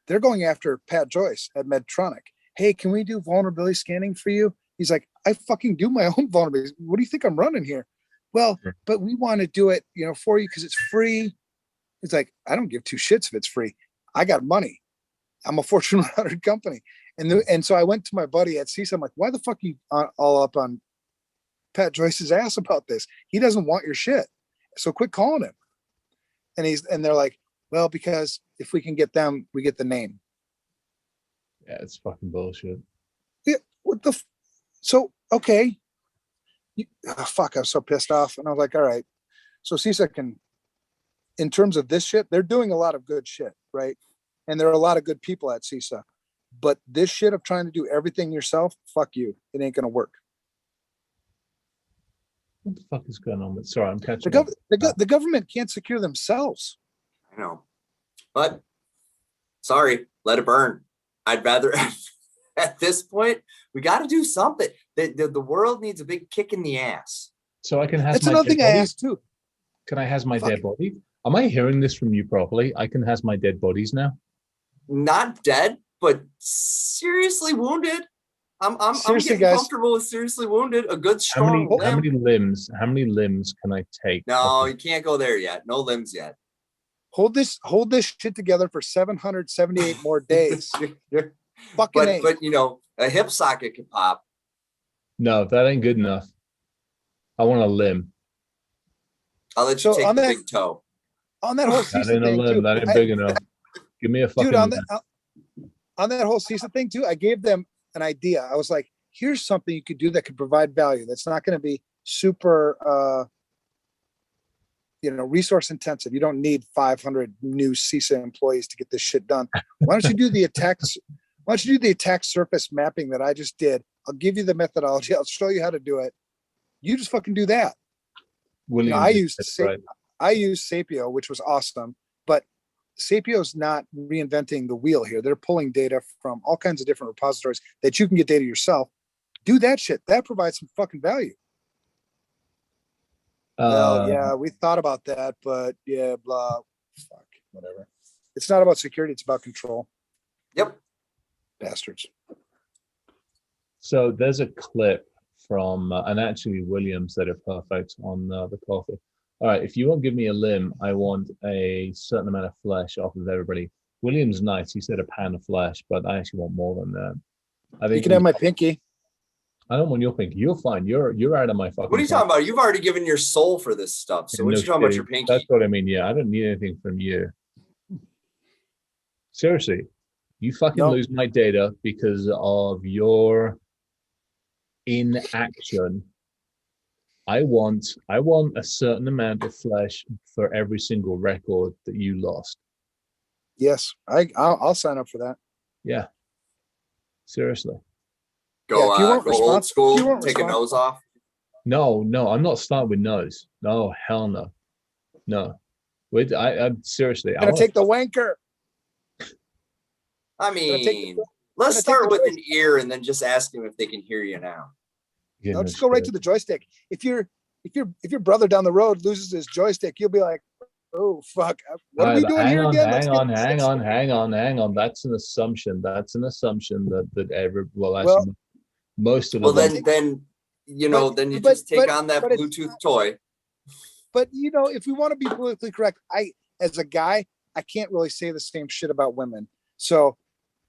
They're going after Pat Joyce at Medtronic. Hey, can we do vulnerability scanning for you? He's like, I fucking do my own vulnerability. What do you think I'm running here? Well, but we want to do it, for you because it's free. It's like, I don't give two shits if it's free. I got money. I'm a Fortune 100 company. And so I went to my buddy at CISA. I'm like, why the fuck are you all up on Pat Joyce's ass about this? He doesn't want your shit. So quit calling him. And they're like, well, because if we can get them, we get the name.
Yeah, it's fucking bullshit.
Yeah. So, okay. Fuck, I was so pissed off. And I was like, all right. So CISA can, in terms of this shit, they're doing a lot of good shit, right? And there are a lot of good people at CISA. But this shit of trying to do everything yourself, fuck you. It ain't going to work.
What the fuck is going on? Sorry, I'm catching up.
The government can't secure themselves.
I know. But sorry, let it burn. I'd rather at this point, we got to do something. The world needs a big kick in the ass.
So I can have
That's
my
another
dead
thing I
body?
asked too.
Can I has my
Fuck.
dead body? Am I hearing this from you properly? I can has my dead bodies now.
Not dead, but seriously wounded. I'm
Seriously,
getting
guys.
comfortable with seriously wounded. A good
How many
strong limb.
how many limbs can I take?
No, you can't go there yet. No limbs yet.
Hold this shit together for 778 more days. Fucking A.
But a hip socket could pop.
No, that ain't good enough. I want a limb.
I'll let you
So
take
on
the
that-
big toe.
On that whole
That
CISA
ain't a
thing
limb.
too,
That ain't big enough. Give me a fucking
dude, on
limb.
that whole CISA thing too, I gave them an idea. I was like, here's something you could do that could provide value. That's not going to be super, resource intensive. You don't need 500 new CISA employees to get this shit done. Why don't you do the attacks? Why don't you do the attack surface mapping that I just did? I'll give you the methodology. I'll show you how to do it. You just fucking do that.
William,
I used
right.
I used Sapio, which was awesome, but Sapio's not reinventing the wheel here. They're pulling data from all kinds of different repositories that you can get data yourself. Do that shit. That provides some fucking value. Well, yeah, we thought about that, but yeah, blah, fuck, whatever. It's not about security. It's about control.
Yep.
Bastards.
So there's a clip from, and actually William said it perfect on the coffee. All right, if you won't give me a limb, I want a certain amount of flesh off of everybody. William's nice. He said a pound of flesh, but I actually want more than that. I think
You can have my pinky.
I don't want your pinky. You're fine. You're out of my fucking.
What are you talking about? You've already given your soul for this stuff. So what are you talking about your pinky?
That's what I mean. Yeah, I don't need anything from you. Seriously, you fucking lose my data because of your inaction. I want a certain amount of flesh for every single record that you lost.
Yes, I'll sign up for that.
Yeah. Seriously.
Go,
if you weren't
go old school,
if you weren't
take a nose off.
No, I'm not starting with nose. No, hell no. No. Wait, I'm seriously.
I'm gonna take the wanker.
I mean, let's start with an ear and then just ask them if they can hear you now.
No, just go right to the joystick. If your brother down the road loses his joystick, you'll be like, oh fuck, what are we doing here again?
Hang on. That's an assumption. That every actually most of them.
Well, then then you just take on that Bluetooth toy.
But if we want to be politically correct, as a guy, I can't really say the same shit about women. So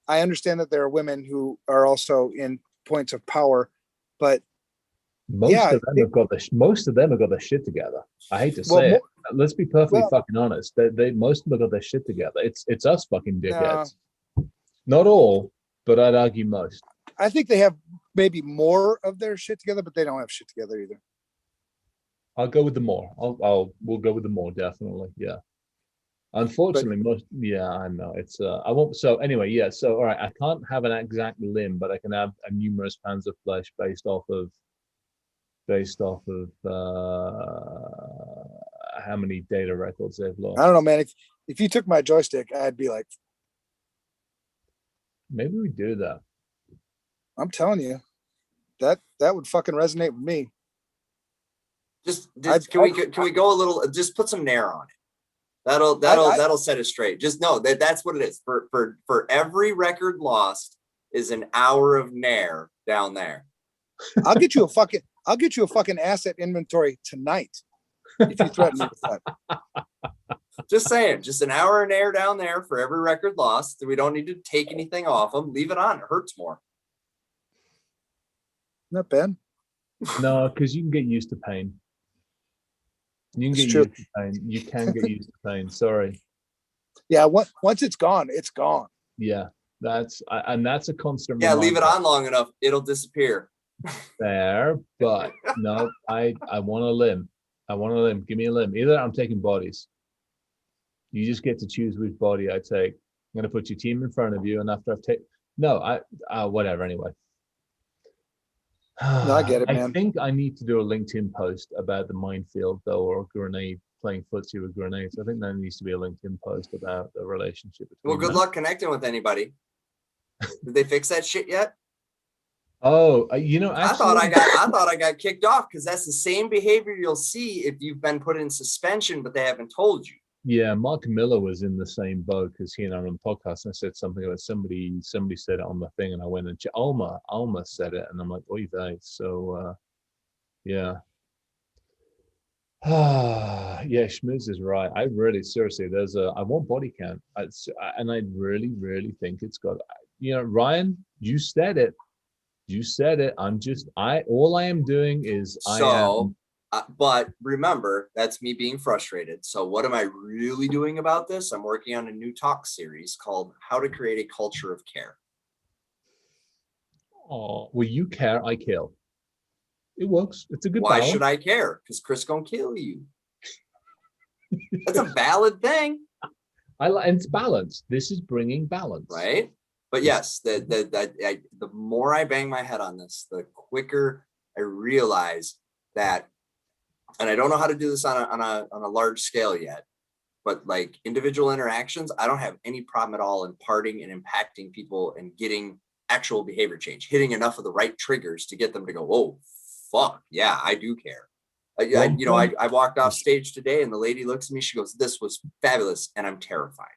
I understand that there are women who are also in points of power, but
most of them have got the shit together. I hate to say it. Let's be perfectly fucking honest. Most of them have got their shit together. It's us fucking dickheads. Not all, but I'd argue most.
I think they have maybe more of their shit together, but they don't have shit together either.
I'll go with the more. We'll go with the more, definitely. Yeah. Unfortunately, I know it's I won't. So anyway, yeah. So all right, I can't have an exact limb, but I can have a numerous pounds of flesh based off of how many data records they've lost.
I don't know, man. If you took my joystick, I'd be like,
maybe we do that.
I'm telling you, that would fucking resonate with me.
Can we go a little? Just put some nair on it. That'll set it straight. Just know that's what it is. For every record lost is an hour of nair down there.
I'll get you a fucking asset inventory tonight if you threaten me with that.
Just saying, just an hour of nair down there for every record lost. We don't need to take anything off them. Leave it on. It hurts more.
Not bad.
No, because you can get used to pain. You can get used to pain. You can get used to pain. Sorry.
Yeah, once it's gone, it's gone.
Yeah, that's a constant.
Yeah, leave it on long enough, it'll disappear.
There, but no, I want a limb. I want a limb. Give me a limb. Either I'm taking bodies. You just get to choose which body I take. I'm going to put your team in front of you, and after I've taken, whatever. Anyway.
No, I get it, man.
I think I need to do a LinkedIn post about the minefield, though, or a grenade, playing footsie with grenades. I think there needs to be a LinkedIn post about the relationship between
Well, good luck connecting with anybody. Did they fix that shit yet?
Oh, actually,
I thought I got kicked off because that's the same behavior you'll see if you've been put in suspension, but they haven't told you.
Yeah, Mark Miller was in the same boat because he and I were on the podcast, and I said something about somebody said it on the thing, and I went and Alma said it, and I'm like, oy vey. So yeah. Yeah, Schmooze is right. I really seriously I want body count. And I really think it's got, Ryan, you said it. You said it. All I am doing is
So, but remember, that's me being frustrated. So what am I really doing about this? I'm working on a new talk series called How to Create a Culture of Care.
oh, well, you care, I kill. It works. It's a good
Why
balance.
should I care? Because Chris gonna kill you. That's a valid thing.
And it's balance. This is bringing balance.
Right. But yes, the more I bang my head on this, the quicker I realize that, and I don't know how to do this on a large scale yet, but like individual interactions, I don't have any problem at all imparting and impacting people and getting actual behavior change, hitting enough of the right triggers to get them to go, oh, fuck, yeah, I do care. I walked off stage today and the lady looks at me, she goes, this was fabulous. And I'm terrified.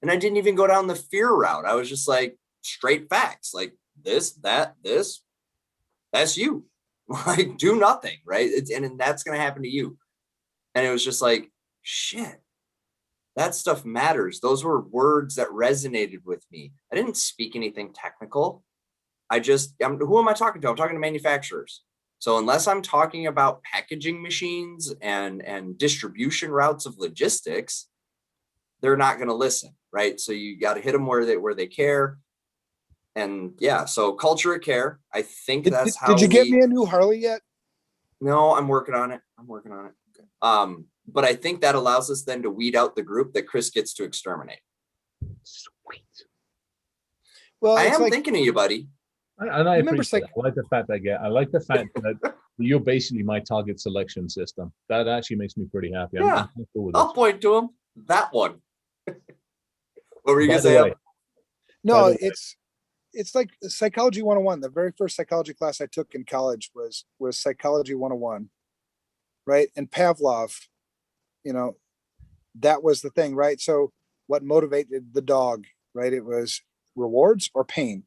And I didn't even go down the fear route. I was just like straight facts, like this, that's you. Like do nothing, right? And that's going to happen to you. And it was just like, shit, that stuff matters. Those were words that resonated with me. I didn't speak anything technical. Who am I talking to? I'm talking to manufacturers. So unless I'm talking about packaging machines and distribution routes of logistics, they're not going to listen, right? So you got to hit them where they care. And yeah, so culture of care. I think that's how.
Did you get me a new Harley yet?
No, I'm working on it. Okay. But I think that allows us then to weed out the group that Chris gets to exterminate.
Sweet.
Well,
I am thinking of you, buddy.
And I appreciate it. I like the fact I like the fact that you're basically my target selection system. That actually makes me pretty happy.
Yeah.
I'm cool with
I'll
this.
point to him. That one. What were you
By
gonna
the
say?
way,
No, it's like Psychology 101. The very first psychology class I took in college was Psychology 101, right? And Pavlov, that was the thing, right? So what motivated the dog, right? It was rewards or pain,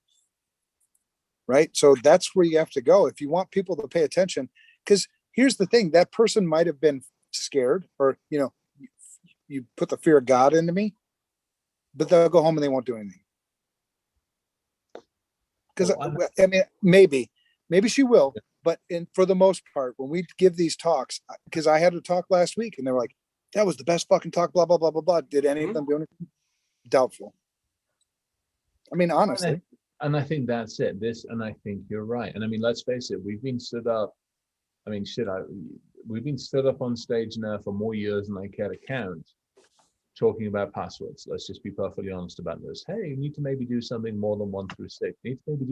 right? So that's where you have to go if you want people to pay attention. Because here's the thing, that person might have been scared, or you put the fear of God into me, but they'll go home and they won't do anything. Because I mean, maybe she will, but for the most part, when we give these talks, because I had a talk last week and they were like, that was the best fucking talk, blah, blah, blah, blah, blah. Did any of them do anything? Doubtful. I mean, honestly.
And I think that's it. And I think you're right. And I mean, let's face it, we've been stood up. I mean, we've been stood up on stage now for more years than I care to count, talking about passwords. Let's just be perfectly honest about this. Hey, you need to maybe do something more than 1 through 6. Need to maybe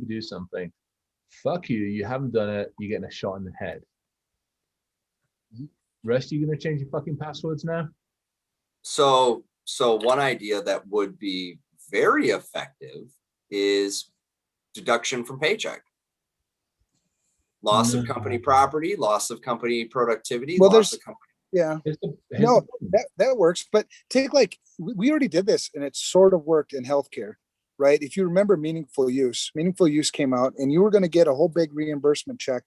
do something. Fuck you. You haven't done it. You're getting a shot in the head. Rest, you going to change your fucking passwords now?
So one idea that would be very effective is deduction from paycheck. Loss of company property, loss of company productivity, loss of company.
Yeah. That works. But take we already did this and it sort of worked in healthcare, right? If you remember meaningful use came out and you were going to get a whole big reimbursement check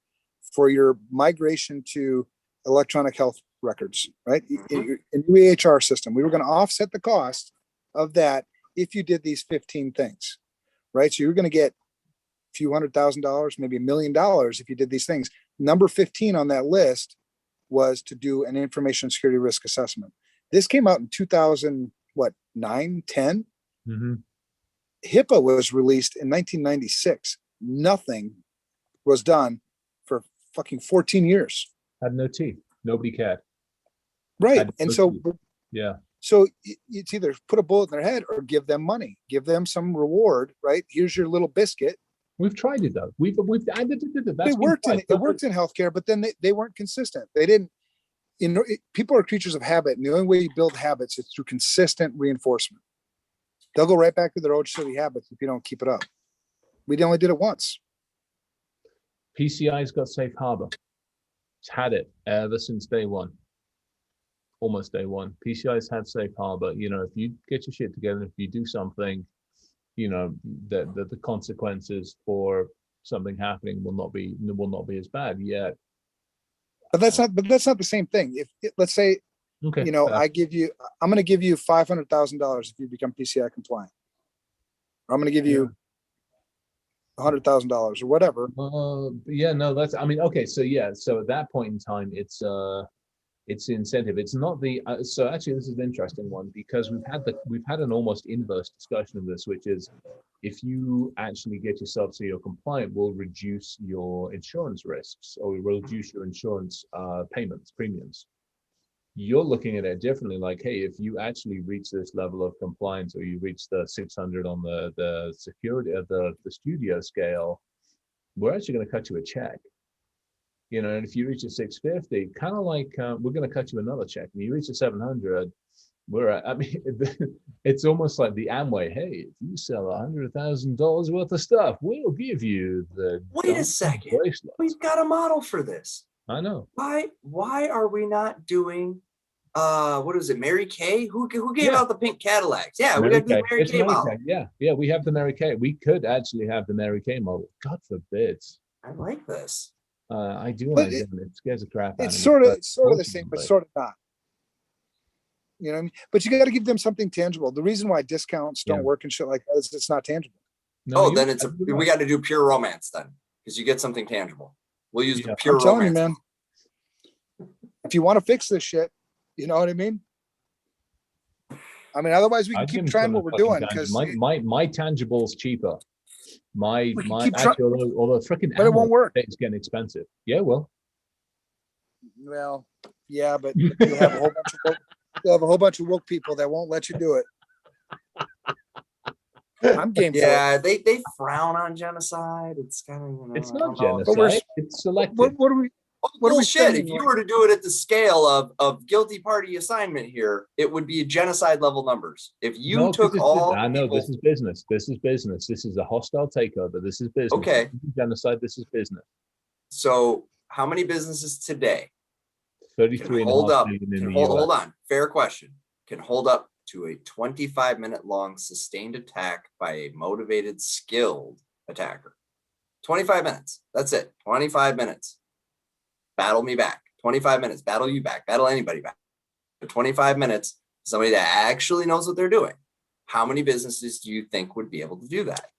for your migration to electronic health records, right? In new EHR system, we were going to offset the cost of that if you did these 15 things, right? So you're going to get a few $100,000, maybe $1 million if you did these things. Number 15 on that list was to do an information security risk assessment. This came out in 2009, 10.
Mm-hmm.
HIPAA was released in 1996. Nothing was done for fucking 14 years.
Had no teeth. Nobody cared.
Right. And so,
yeah.
So it's either put a bullet in their head or give them money, give them some reward, right? Here's your little biscuit.
We've tried it though. It
worked in healthcare, but then they weren't consistent. They didn't, people are creatures of habit. And the only way you build habits is through consistent reinforcement. They'll go right back to their old shitty habits if you don't keep it up. We only did it once.
PCI's got safe harbor. It's had it ever since day one. Almost day one. PCI's had safe harbor. If you get your shit together, if you do something, the consequences for something happening will not be as bad yet. But that's not
the same thing. If let's say, okay, I'm going to give you $500,000 if you become PCI compliant. Or I'm going to give you $100,000 or whatever.
Yeah, no, that's, I mean, okay, so yeah, so at that point in time, it's the incentive. It's not the, so actually this is an interesting one because we've had an almost inverse discussion of this, which is if you actually get yourself so you're compliant, will reduce your insurance risks or will reduce your insurance premiums. You're looking at it differently, like, hey, if you actually reach this level of compliance or you reach the 600 on the security of the studio scale, we're actually going to cut you a check. You know, and if you reach a 650, kind of like we're going to cut you another check. And you reach a 700, I mean, it's almost like the Amway. Hey, if you sell $100,000 worth of stuff, we'll give you the.
Wait a second.
Bracelet.
We've got a model for this.
I know.
Why are we not doing what is it, Mary Kay? Who gave out the pink Cadillacs? Yeah, we got the Mary Kay model.
Yeah, we have the Mary Kay. We could actually have the Mary Kay model. God forbid.
I like this.
I do. It scares the crap out of me.
It's sort of the same, but sort of not. You know what I mean? But you got to give them something tangible. The reason why discounts don't work and shit like that is it's not tangible.
No, then we got to do pure romance then, because you get something tangible. We'll use the pure romance. I'm telling you, man. If you want to fix this shit, you know what I mean? I mean, otherwise we can keep trying what we're doing because
my tangible's cheaper. My actual, although freaking,
but it won't work.
It's getting expensive. Yeah, well,
yeah, but you'll have a whole bunch of woke people that won't let you do it. I'm game for it.
Yeah, they frown on genocide. It's kind of,
it's not genocide. It's selective.
What are we? What are we
shit? If you were to do it at the scale of guilty party assignment here, it would be genocide level numbers. If you took all,
I know this is business. This is business. This is a hostile takeover. This is business.
Okay,
this is genocide. This is business.
So, how many businesses today?
33.
Hold on. Fair question. Can hold up to a 25-minute long sustained attack by a motivated, skilled attacker. 25 minutes. That's it. 25 minutes. Battle me back. 25 minutes. Battle you back. Battle anybody back. For 25 minutes, somebody that actually knows what they're doing. How many businesses do you think would be able to do that?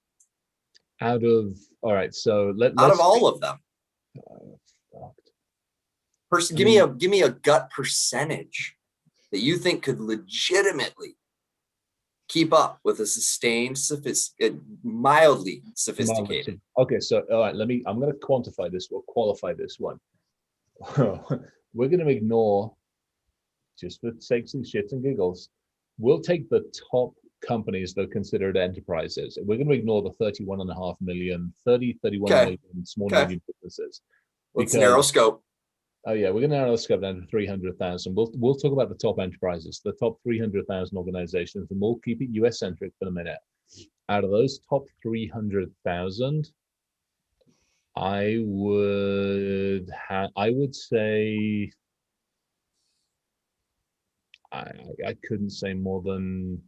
Out of all
of them. Give me a gut percentage that you think could legitimately keep up with a sustained, mildly sophisticated.
Okay, so all right, I'm going to quantify this or qualify this one. We're going to ignore, just for sakes and shits and giggles, we'll take the top companies that are considered enterprises. We're going to ignore the 31 million small medium businesses.
Let's narrow scope.
Oh yeah, we're going to narrow the scope down to 300,000. We'll talk about the top enterprises, the top 300,000 organizations, and we'll keep it US centric for a minute. Out of those top 300,000, I would say I couldn't say more than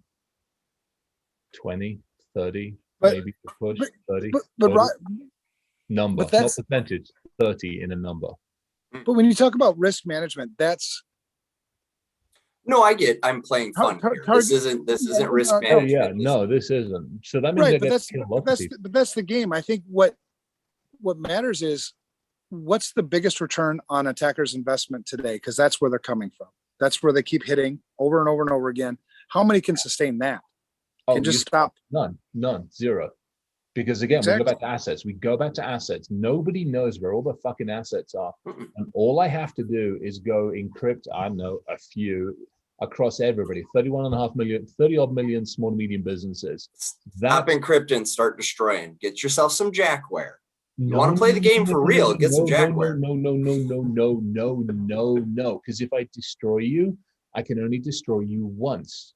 20, 30, maybe to push 30.
But
number, not percentage, 30 in a number.
But when you talk about risk management, that's
no, I'm playing fun here. This isn't risk management.
Oh yeah, no, this isn't. So that means
but that's the game. I think what matters is what's the biggest return on attackers' investment today, because that's where they're coming from. That's where they keep hitting over and over and over again. How many can sustain that? Can just stop?
None, zero. Because again, we go back to assets. Nobody knows where all the fucking assets are. And all I have to do is go encrypt, I know, a few across everybody, 30 odd million small and medium businesses.
Stop encrypting, start destroying. Get yourself some jackware. You want to play the game for real, get some jackware.
No. Because if I destroy you, I can only destroy you once.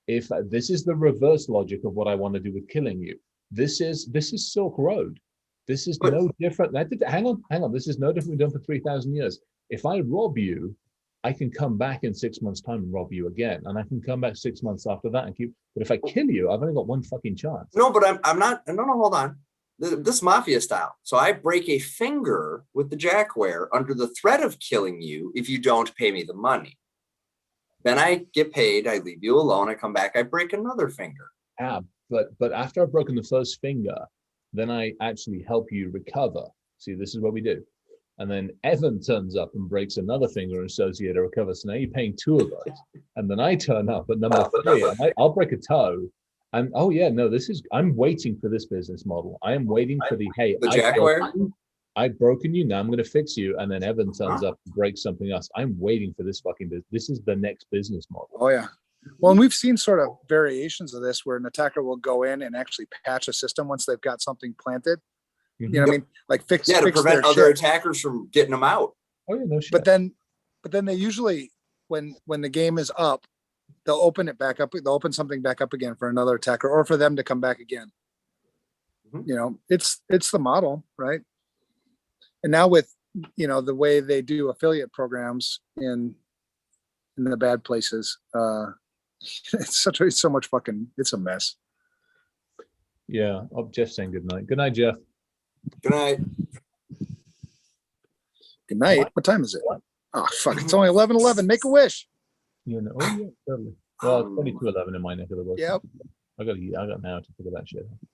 If this is the reverse logic of what I want to do with killing you. This is Silk Road. This is no different. Hang on. This is no different. We've done for 3,000 years. If I rob you, I can come back in 6 months' time and rob you again, and I can come back 6 months after that and keep. But if I kill you, I've only got one fucking chance.
No, but I'm not. No, hold on. This mafia style. So I break a finger with the jackware under the threat of killing you if you don't pay me the money. Then I get paid. I leave you alone. I come back. I break another finger.
But after I've broken the first finger, Then I actually help you recover. See, this is what we do. And then Evan turns up and breaks another finger and shows you to recover. So now you're paying 2 of those. And then I turn up at number 3 and I'll break a toe. And oh yeah, no, I'm waiting for this business model. I am waiting for the
Jackware.
I've broken you, now I'm going to fix you. And then Evan turns up and breaks something else. I'm waiting for this fucking business. This is the next business model.
Oh yeah. Well, and we've seen sort of variations of this where an attacker will go in and actually patch a system once they've got something planted. You know what I mean? Like fix
to
fix
prevent
their
other
shit.
attackers from getting them out.
Oh yeah, no shit.
But then they usually, when the game is up, they'll open it back up. They'll open something back up again for another attacker or for them to come back again. You know, it's the model, right? And now with, you know, the way they do affiliate programs in the bad places, it's so much fucking, it's a mess.
Yeah. Oh, Jeff's saying good night. Good night, Jeff.
Good night.
Good night. What time is it? Oh fuck! It's only 11:11. Make a wish.
You know, oh yeah, totally. Well, it's 22:11 in my neck of the woods.
Yep.
I got an hour to figure that shit out.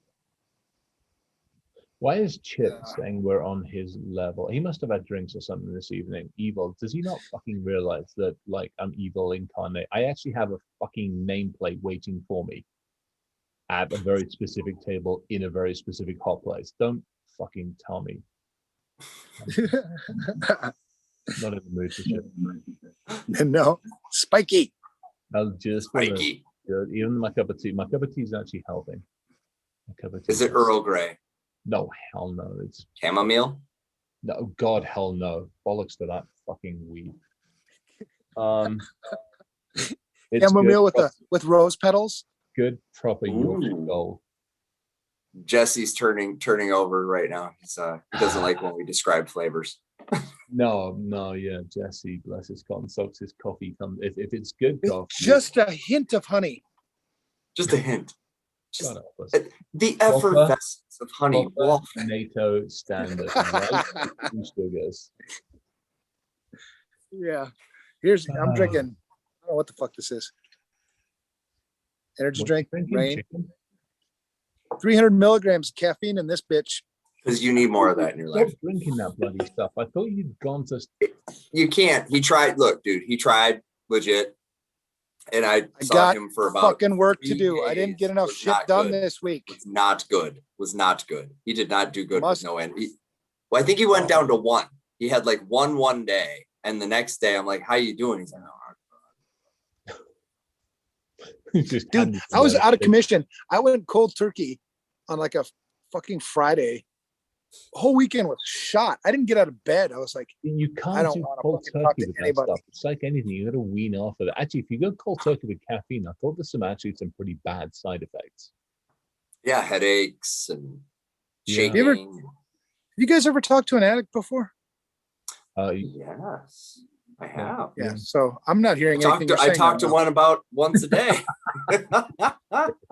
Why is Chip saying we're on his level? He must have had drinks or something this evening. Evil. Does he not fucking realize that, like, I'm evil incarnate? I actually have a fucking nameplate waiting for me at a very specific table in a very specific hot place. Don't fucking tell me. Not in the mood for shit.
No, spiky.
I'll just
Spiky.
even my cup of tea. My cup of tea is actually healthy.
Is it Earl Grey?
No, hell no. It's
Chamomile?
no, God, hell no. Bollocks to that fucking weed. It's
Chamomile
good,
with rose petals.
good proper Yorkshire
Ooh.
gold.
Jesse's turning over right now. He's he doesn't like when we describe flavors.
No, yeah, Jesse, bless his cotton socks, his coffee comes if it's good coffee.
Just a hint of honey.
Just a hint. Just
God help us.
the effervescence of honey.
Proper NATO standard, right? 2 sugars.
Yeah. I'm drinking. I don't know what the fuck this is. Energy
What
drink,
you drinking,
rain.
chicken?
300 milligrams of caffeine in this bitch.
Because you need more of that in your
Stop
life.
drinking that bloody stuff. I thought you'd gone to.
You can't. He tried. Look, dude, he tried legit. And I saw
got
him for about
fucking work
3
to do. I didn't
days.
get enough
Was
shit
not
done
good.
this week.
Was not good. Was not good. He did not do good
Must-
with no end. Well, I think he went down to 1. He had like one day. And the next day I'm like, how you doing? He's like,
Just
Dude,
handed
I was
to
out of
them.
commission. I went cold turkey on like a fucking Friday. Whole weekend was shot. I didn't get out of bed. I was like,
You
I
can't
don't
do
wanna
cold
fucking talk
turkey
to
with that
anybody.
stuff. It's like anything, you got to wean off of it. Actually, if you go cold turkey with caffeine, I thought there's some pretty bad side effects.
yeah, headaches and
Yeah.
shaking.
You ever- you guys ever talked to an addict before?
Yes, I have.
Yeah.
Yeah.
So I'm not hearing anything you're
I
saying.
talk
right
to
now.
one about once a day.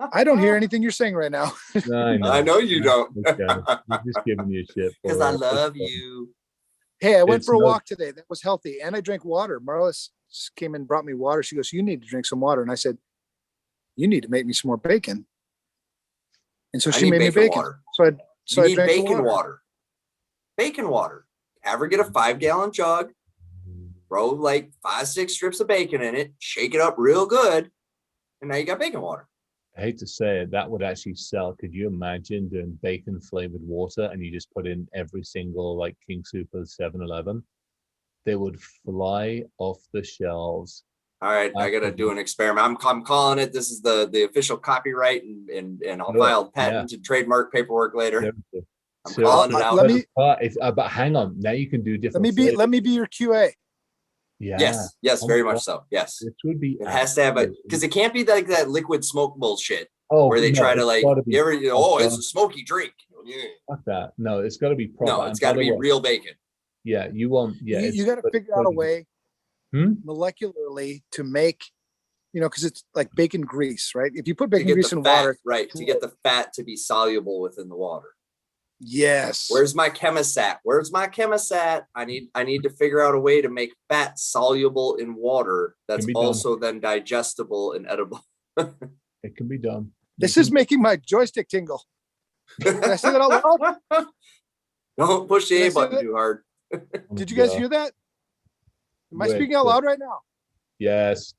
I don't hear anything you're saying right now.
No,
I know you don't.
Okay. I'm just giving you shit.
Because
for
I
it.
love you.
Hey, I went
It's
for a
no-
walk today. That was healthy. And I drank water. Marlis came and brought me water. She goes, you need to drink some water. And I said, you need to make me some more bacon. And so
I
she
need
made me bacon.
water.
So
You
I
need
drank the
bacon water. Bacon water. Have her get a 5-gallon jug, throw like 5-6 strips of bacon in it, shake it up real good, and now you got bacon water.
I hate to say it, that would actually sell. Could you imagine doing bacon flavored water and you just put in every single like King Super 7-Eleven? They would fly off the shelves.
All right, I gotta do an experiment. I'm calling it. This is the official copyright and I'll
Do it.
file patent and trademark paperwork later.
Seriously.
I'm calling it out.
Let me-
But hang on, now you can do different.
let me be your QA.
Yeah.
Yes,
Oh
very
my
much
God.
so. Yes,
It would be.
it has to have a
absolutely-
because it can't be like that liquid smoke bullshit
Oh,
where they
no,
try to
it's
like
gotta be
you ever oh it's
proper.
a smoky drink. Yeah.
Fuck that. No, it's got to be proper.
No,
And
it's
by
got to
the
be
way,
real bacon.
Yeah, you want. Yeah,
you got to
but-
figure out a
but-
way
Hmm?
molecularly to make, because it's like bacon grease, right? If you put
To
bacon
get
grease
the
in
fat,
water,
right? To get the fat to be soluble within the water.
yes.
Where's my chemist at? Where's my chemist at? I need to figure out a way to make fat soluble in water that's
Can be done.
also then digestible and edible.
It can be done.
This is making my joystick tingle. Did I say that out loud?
Don't push the
Did I
A
say
button
that?
too hard.
Did you guys hear that? Am I
Wait,
speaking out loud right now?
Yes,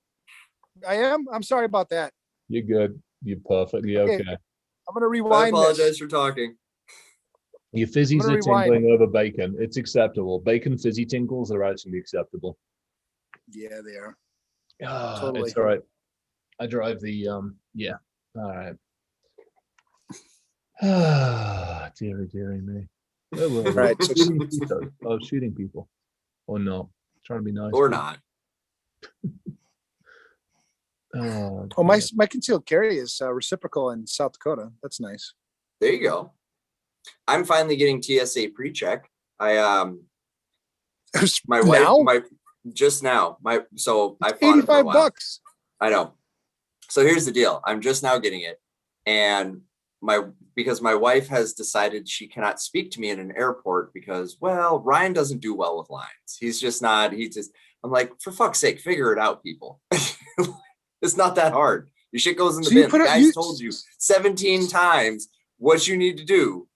I am. I'm sorry about that.
you're good. You're perfectly
Okay.
okay.
I'm gonna
I
rewind
apologize
this.
for talking.
Your fizzies
I'm
are
gonna rewind.
tingling over bacon. It's acceptable. Bacon fizzy tingles are actually acceptable.
Yeah, they are.
Ah,
Totally.
it's all right. I drive the yeah. All right. Ah, dearie me. Oh, well,
Right, so-
shooting people or not. Trying to be nice.
Or not.
Oh,
Oh, my concealed carry is reciprocal in South Dakota. That's nice.
There you go. I'm finally getting TSA pre-check. My wife,
Now?
just now, I fought it for a
85
while.
bucks.
I know. So here's the deal. I'm just now getting it. And because my wife has decided she cannot speak to me in an airport because, well, Ryan doesn't do well with lines. He's just not, I'm like, for fuck's sake, figure it out, people. It's not that hard. Your shit goes in the
So you
bin.
put
The
it-
guy's
you-
told you 17 times what you need to do.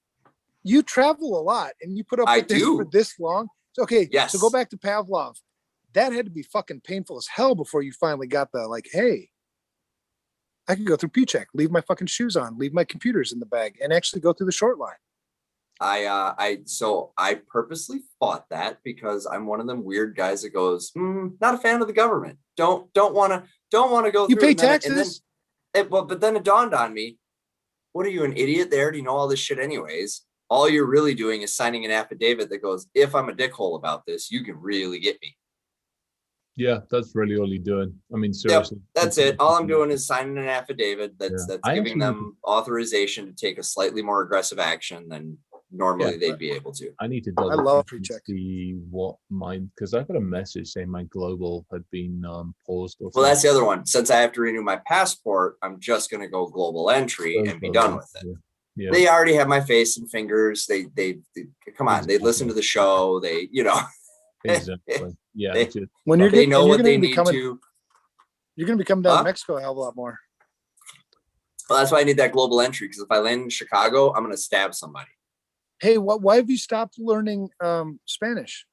You travel a lot and you put up
I
with this
do.
for this long. So, okay,
Yes.
so go back to Pavlov. That had to be fucking painful as hell before you finally got the like, hey, I can go through P-check, leave my fucking shoes on, leave my computers in the bag, and actually go through the short line.
So I purposely fought that because I'm one of them weird guys that goes, not a fan of the government. Don't want to go
You
through
pay
it.
taxes.
But then it dawned on me, what are you, an idiot there? Do you know all this shit anyways? All you're really doing is signing an affidavit that goes, if I'm a dickhole about this, you can really get me.
yeah, that's really all you're doing. I mean, seriously.
That's it. All I'm doing is signing an affidavit that's
I
giving
actually
them authorization to take a slightly more aggressive action than normally they'd be able to.
I need to
I
double
love
check and
pre-check.
see what mine, because I got a message saying my global had been paused or
Well, that's the other one. Since I have to renew my passport, I'm just going to go global entry and be done with it.
Yeah.
They already have my face and fingers. They come on. They listen to the show. They,
Exactly. Yeah.
They-
just-
When you're
they
getting,
know
you're
what
gonna
they
be
need
coming,
to.
you're gonna be coming down
Huh?
to Mexico a hell of a lot more.
Well, that's why I need that global entry. Because if I land in Chicago, I'm going to stab somebody.
Hey, why have you stopped learning Spanish?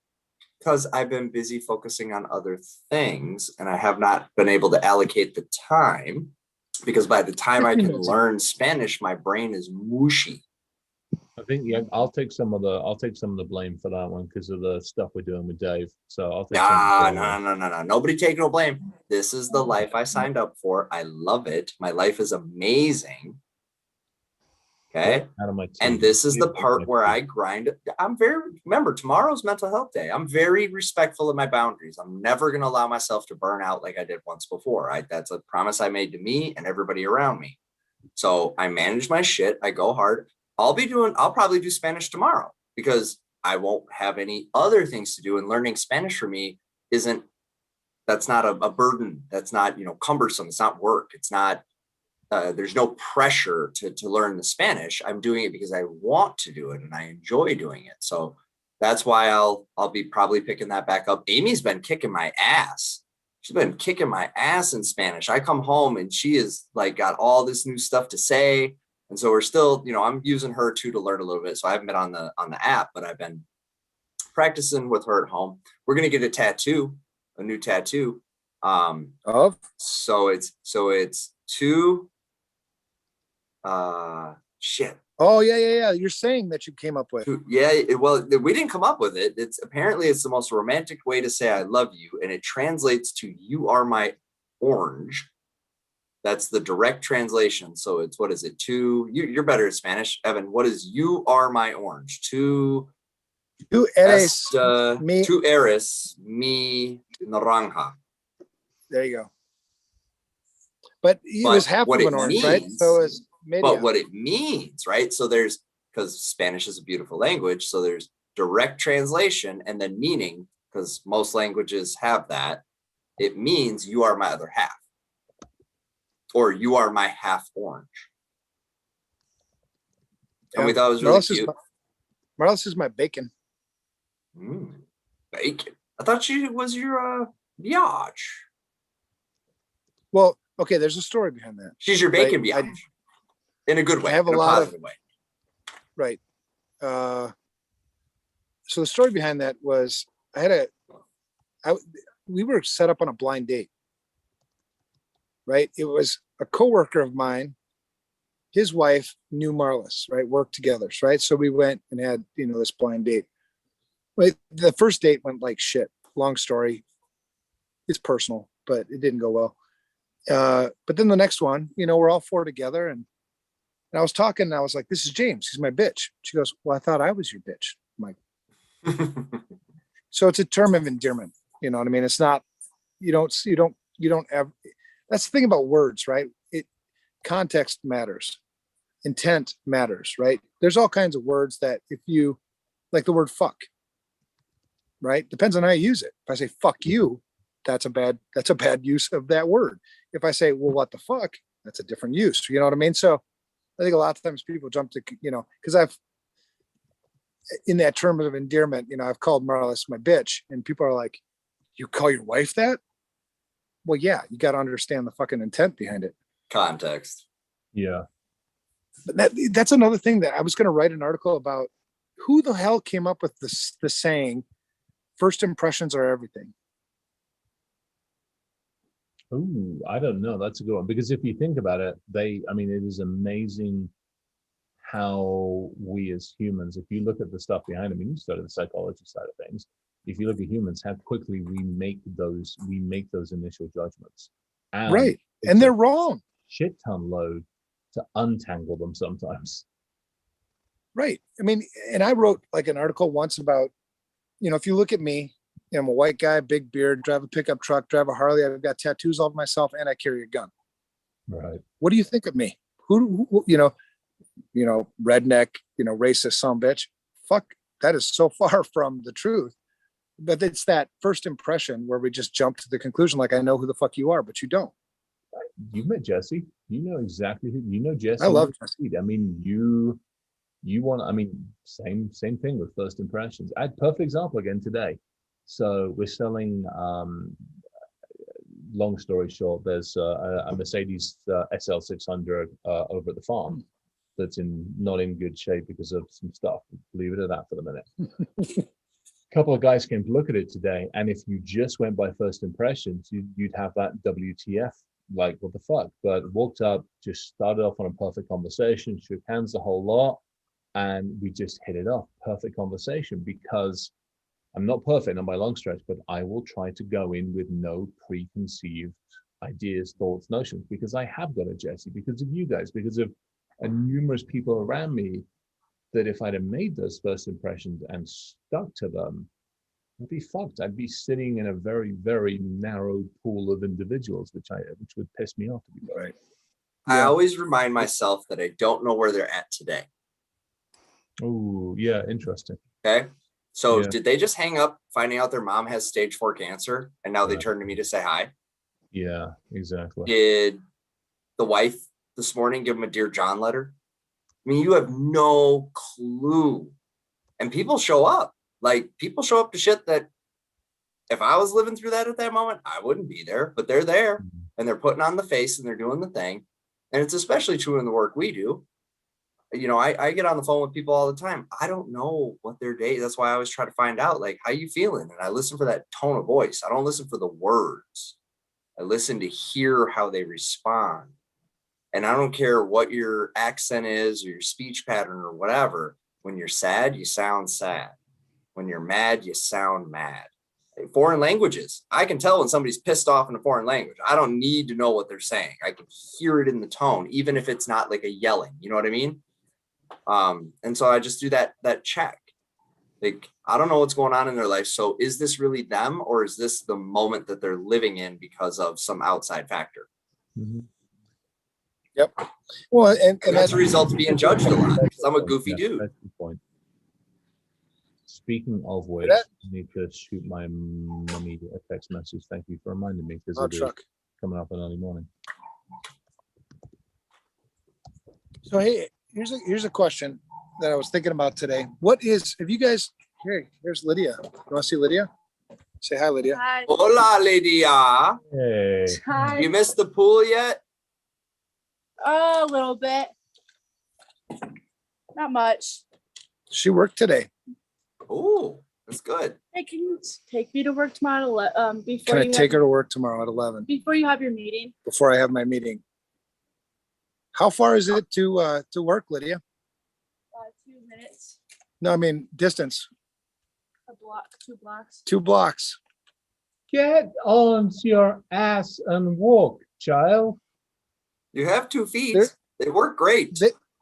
Because I've been busy focusing on other things and I have not been able to allocate the time. Because by the time I
15
can
minutes.
learn Spanish, my brain is mushy.
I think I'll take some of the blame for that one because of the stuff we're doing with Dave. So I'll take some of the blame.
No. Nobody take no blame. This is the life I signed up for. I love it. My life is amazing. Okay.
Out of my
And
teeth.
this is the part where I grind. Remember, tomorrow's mental health day. I'm very respectful of my boundaries. I'm never going to allow myself to burn out like I did once before. That's a promise I made to me and everybody around me. So I manage my shit. I go hard. I'll probably do Spanish tomorrow because I won't have any other things to do. And learning Spanish for me that's not a burden. That's not, cumbersome. It's not work. It's not, there's no pressure to learn the Spanish. I'm doing it because I want to do it and I enjoy doing it. So that's why I'll be probably picking that back up. Amy's been kicking my ass. She's been kicking my ass in Spanish. I come home and she is like got all this new stuff to say. And so we're still, I'm using her too to learn a little bit. So I haven't been on the app, but I've been practicing with her at home. We're gonna get a new tattoo. So it's two. Shit.
Oh yeah. You're saying that you came up with.
Yeah, we didn't come up with it. It's the most romantic way to say I love you, and it translates to "you are my orange." That's the direct translation. So it's, what is it? You're better at Spanish, Evan. What is "you are my orange"? Tú eres mi naranja.
There you go. But it was half of an orange, right? So it's media.
But what it means, right? So because Spanish is a beautiful language, so there's direct translation and then meaning, because most languages have that. It means you are my other half. Or you are my half orange. And we thought it was really cute.
Marlis is my bacon.
Bacon. I thought she was your biatch.
Well, okay, there's a story behind that.
She's your bacon biatch. In a good way.
I have
in a positive way.
Right. So the story behind that was we were set up on a blind date. Right. It was a coworker of mine. His wife knew Marlis, right? Worked together. Right. So we went and had, this blind date. Right. The first date went like shit. Long story. It's personal, but it didn't go well. But then the next one, we're all four together and I was talking and I was like, this is James. He's my bitch. She goes, well, I thought I was your bitch. I'm like, so it's a term of endearment. You know what I mean? It's not, you don't have, that's the thing about words, right? Context matters. Intent matters, right? There's all kinds of words that if you, like the word fuck, right? Depends on how you use it. If I say fuck you, that's a bad use of that word. If I say, well, what the fuck, that's a different use. You know what I mean? So I think a lot of times people jump to, because in that term of endearment, I've called Marlis my bitch and people are like, you call your wife that? Well, yeah, you got to understand the fucking intent behind it.
Context.
Yeah.
But that's another thing that I was going to write an article about. Who the hell came up with the saying, first impressions are everything?
Oh, I don't know. That's a good one. Because if you think about it, it is amazing how we as humans, if you look at the stuff behind them, you study the psychology side of things. If you look at humans, how quickly we make those initial judgments. And
right. And they're wrong.
Shit ton load to untangle them sometimes.
Right. I mean, and I wrote like an article once about, if you look at me, I'm a white guy, big beard, drive a pickup truck, drive a Harley. I've got tattoos all of myself and I carry a gun.
Right.
What do you think of me? Who redneck, racist son bitch. Fuck, that is so far from the truth. But it's that first impression where we just jump to the conclusion, like, I know who the fuck you are, but you don't.
You've met Jesse. You know exactly who, Jesse.
I love Jesse.
I mean, you want, same thing with first impressions. I had perfect example again today. So we're selling, long story short, there's a Mercedes SL600 over at the farm that's not in good shape because of some stuff. Leave it at that for the minute. A couple of guys came to look at it today, and if you just went by first impressions, you'd have that WTF, like what the fuck. But walked up, just started off on a perfect conversation, shook hands a whole lot, and we just hit it off. Perfect conversation, because I'm not perfect on my long stretch, but I will try to go in with no preconceived ideas, thoughts, notions, because I have got a Jesse, because of you guys, because of numerous people around me, that if I'd have made those first impressions and stuck to them, I'd be fucked. I'd be sitting in a very, very narrow pool of individuals, which would piss me off, to be right.
I always remind myself that I don't know where they're at today.
Oh, yeah, interesting.
Okay. So did they just hang up finding out their mom has stage 4 cancer and now they turn to me to say hi?
Yeah, exactly.
Did the wife this morning give him a Dear John letter? I mean, you have no clue. And people show up. Like, people show up to shit that if I was living through that at that moment, I wouldn't be there. But they're there and they're putting on the face and they're doing the thing. And it's especially true in the work we do. I get on the phone with people all the time. I don't know what their day. That's why I always try to find out, like, how you feeling? And I listen for that tone of voice. I don't listen for the words. I listen to hear how they respond. And I don't care what your accent is or your speech pattern or whatever. When you're sad, you sound sad. When you're mad, you sound mad. Foreign languages. I can tell when somebody's pissed off in a foreign language. I don't need to know what they're saying. I can hear it in the tone, even if it's not like a yelling. You know what I mean? And so I just do that check. Like, I don't know what's going on in their life. So is this really them, or is this the moment that they're living in because of some outside factor?
Mm-hmm.
Yep. Well, and
that's a result of being judged a lot, because I'm a goofy dude.
That's the point. Speaking of which, I need to shoot my mommy a text message. Thank you for reminding me, because it's coming up in early morning.
So, hey, here's a question that I was thinking about today. Have you guys, here's Lydia. You want to see Lydia? Say hi, Lydia.
Hi.
Hola, Lydia.
Hey.
Hi.
You missed the pool yet?
A little bit. Not much.
She worked today.
Oh, that's good.
Hey, can you take me to work tomorrow? Before
Can I
you
take her
have,
to work tomorrow at 11
before you have your meeting?
before I have my meeting? How far is it to work, Lydia?
2 minutes,
No, I mean distance.
a block, 2 blocks.
2 blocks.
Get on your ass and walk, child.
You have 2 feet.
There-
They work great.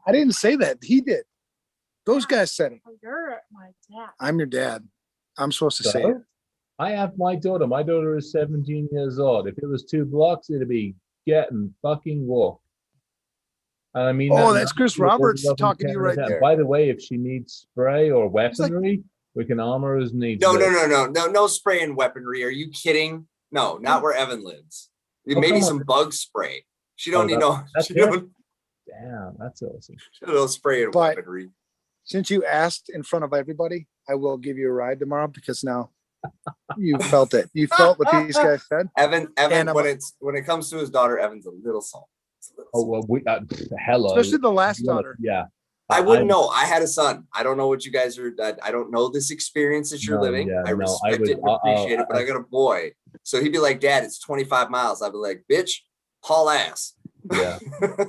I didn't say that. He did. Those guys said it.
Oh, you're my dad.
I'm your dad. I'm supposed to say it.
So, I have my daughter. My daughter is 17 years old. If it was 2 blocks, it'd be get and fucking walk. And I mean,
Oh,
that
that's
now
Chris
with all the
Roberts
love and
talking to you
care
right
and that.
there.
By the way, if she needs spray or
like-
weaponry, we can armor as needs.
No,
be.
no spray and weaponry. Are you kidding? No, not where Evan lives.
Oh,
Maybe
come on.
some bug spray. She don't
Oh,
need no.
that's
She
it?
don't,
Damn, that's awesome.
she don't spray and
But-
weaponry.
Since you asked in front of everybody, I will give you a ride tomorrow because now you felt it. You felt what these guys said.
Evan,
And I'm-
when it comes to his daughter, Evan's a little salty. It's a little
Oh
salty.
well, hello.
Especially the last
You wanna-
daughter.
Yeah.
I wouldn't know. I had a son. I don't know what you guys are. I don't know this experience that you're
No,
living.
yeah,
I
no, I
respect
would-
it and appreciate it, but I got a boy. So he'd be like, Dad, it's 25 miles. I'd be like, bitch, haul ass.
Yeah.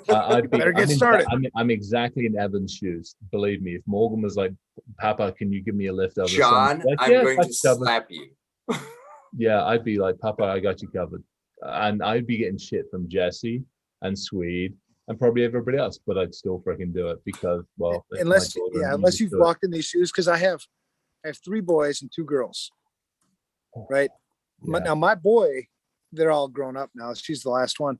I'd be,
Better get
I'm in-
started.
I'm exactly in Evan's shoes. Believe me, if Morgan was like, Papa, can you give me a lift over?
John,
Like,
I'm
yeah,
going
I
to
got you covered.
slap you.
Yeah, I'd be like, Papa, I got you covered. And I'd be getting shit from Jesse and Swede and probably everybody else, but I'd still freaking do it because, well, it's my
Unless
daughter and
unless
just
you've
do it.
walked in these shoes, because I have 3 boys and 2 girls. Right.
Yeah.
Now my boy, they're all grown up now. She's the last one.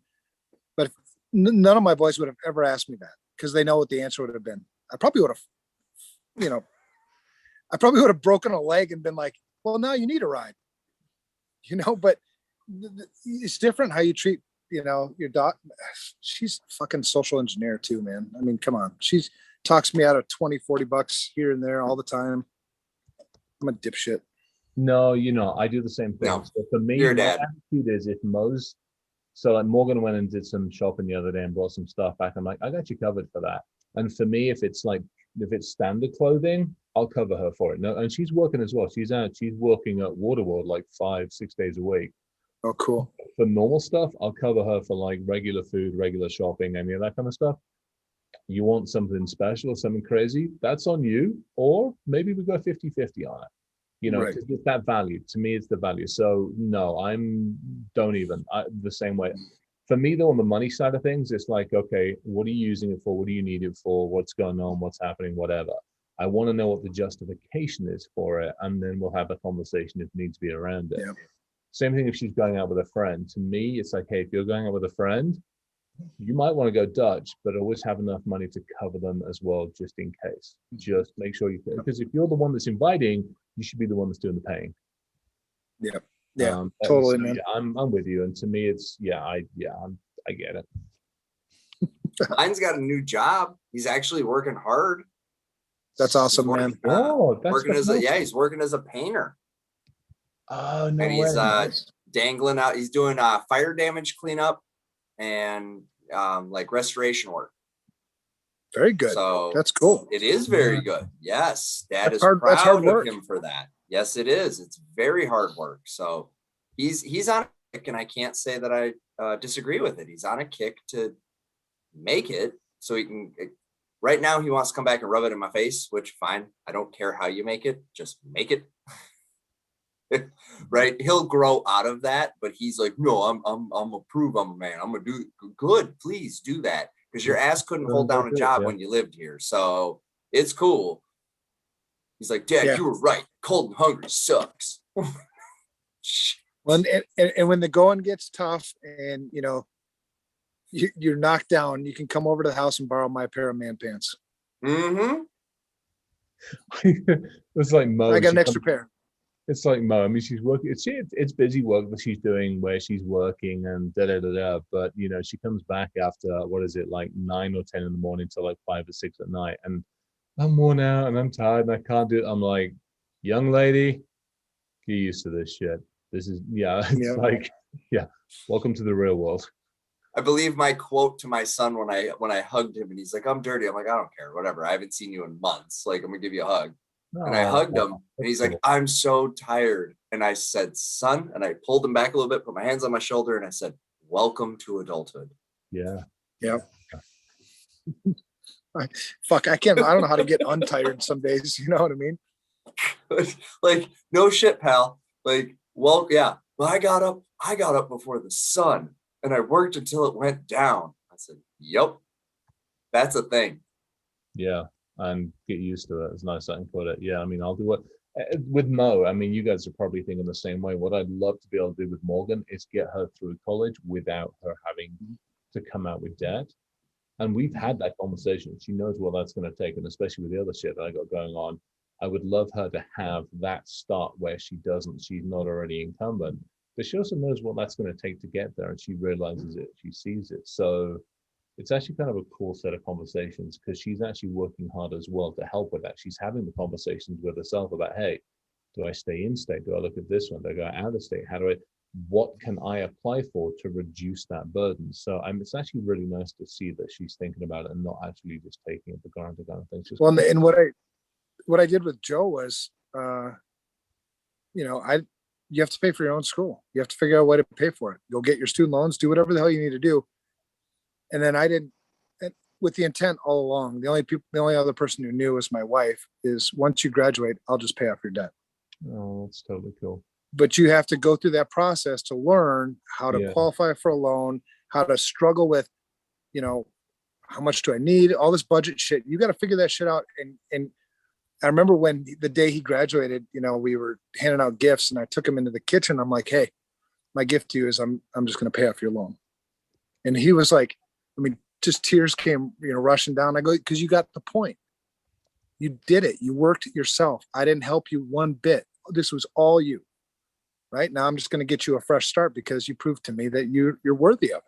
But none of my boys would have ever asked me that because they know what the answer would have been. I probably would have, I probably would have broken a leg and been like, well, now you need a ride. But it's different how you treat, your daughter. She's a fucking social engineer too, man. I mean, come on. She talks me out of 20, 40 bucks here and there all the time. I'm a dipshit.
No, I do the same thing.
No,
So for me,
you're a
my
dad.
attitude is if Mo's, so like Morgan went and did some shopping the other day and brought some stuff back. I'm like, I got you covered for that. And for me, if it's standard clothing, I'll cover her for it. No, and she's working as well. She's working at Waterworld like 5-6 days a week.
Oh, cool.
For normal stuff, I'll cover her for like regular food, regular shopping, any of that kind of stuff. You want something special or something crazy, that's on you. Or maybe we go 50-50 on it.
Right.
'cause it's that value. To me, it's the value. So no, the same way. For me, though, on the money side of things, it's like, okay, what are you using it for? What do you need it for? What's going on? What's happening? Whatever. I want to know what the justification is for it, and then we'll have a conversation if needs be around it.
Yeah.
Same thing if she's going out with a friend. To me, it's like, hey, if you're going out with a friend, you might want to go Dutch, but always have enough money to cover them as well, just in case. Just make sure because if you're the one that's inviting, you should be the one that's doing the paying.
Yeah, totally, man.
Yeah, I'm with you, and to me, it's I get it.
Mine's got a new job. He's actually working hard.
That's awesome,
He's
man.
working,
Oh, that's
working as
fantastic.
he's working as a painter.
Oh no
And he's
way.
dangling out. He's doing fire damage cleanup and like restoration work.
Very good.
So
That's cool.
it is very good. Yes, Dad
That's
is
hard- that's hard
proud of
work.
him for that. Yes, it is. It's very hard work. So he's on a kick, and I can't say that I disagree with it. He's on a kick to make it so he can. Right now, he wants to come back and rub it in my face, which fine. I don't care how you make it, just make it. Right? He'll grow out of that, but he's like, no, I'm gonna prove I'm a man. I'm gonna do good. Please do that because your ass couldn't hold down a job when you lived here, so it's cool. He's like, Dad,
Yeah.
you were right. Cold and hungry sucks.
And when the going gets tough and you're knocked down, you can come over to the house and borrow my pair of man pants.
Mm-hmm.
It's like Mo.
I got
she
an extra
comes-
pair.
It's like Mo. I mean, she's working. It's busy work that she's doing where she's working and da da da da. But she comes back after like 9 or 10 in the morning till like 5 or 6 at night, and I'm worn out and I'm tired and I can't do it. I'm like, young lady, get used to this shit. This is it's
Yeah.
like welcome to the real world.
I believe my quote to my son when I hugged him and he's like, I'm dirty. I'm like, I don't care, whatever. I haven't seen you in months. Like, I'm gonna give you a hug. And I hugged him and he's like, I'm so tired. And I said, son, and I pulled him back a little bit, put my hands on my shoulder, and I said, welcome to adulthood.
Yeah.
Yeah. Fuck, I don't know how to get untired some days. You know what I mean?
Like, no shit, pal. Like, well, yeah. Well, I got up before the sun and I worked until it went down. I said, yep, that's a thing.
Yeah. And get used to it. It's nice I can put it. Yeah. I mean, I'll do it with Mo. I mean, you guys are probably thinking the same way. What I'd love to be able to do with Morgan is get her through college without her having to come out with debt. And we've had that conversation. She knows what that's going to take. And especially with the other shit that I got going on, I would love her to have that start where she's not already incumbent, but she also knows what that's going to take to get there. And she realizes it, she sees it. So it's actually kind of a cool set of conversations because she's actually working hard as well to help with that. She's having the conversations with herself about, hey, do I stay in state? Do I look at this one? Do I go out of state? What can I apply for to reduce that burden? So it's actually really nice to see that she's thinking about it and not actually just taking it for granted. I think.
Well, and what I did with Joe was, you have to pay for your own school. You have to figure out a way to pay for it. Go get your student loans, do whatever the hell you need to do. And then with the intent all along, the only other person who knew was my wife, is once you graduate, I'll just pay off your debt.
Oh, that's totally cool.
But you have to go through that process to learn how to qualify for a loan, how to struggle with, how much do I need? All this budget shit. You got to figure that shit out. And I remember when the day he graduated, we were handing out gifts and I took him into the kitchen. I'm like, hey, my gift to you is I'm just going to pay off your loan. And he was like, just tears came, rushing down. I go, because you got the point. You did it. You worked it yourself. I didn't help you one bit. This was all you. Right now, I'm just going to get you a fresh start because you proved to me that you're worthy of it.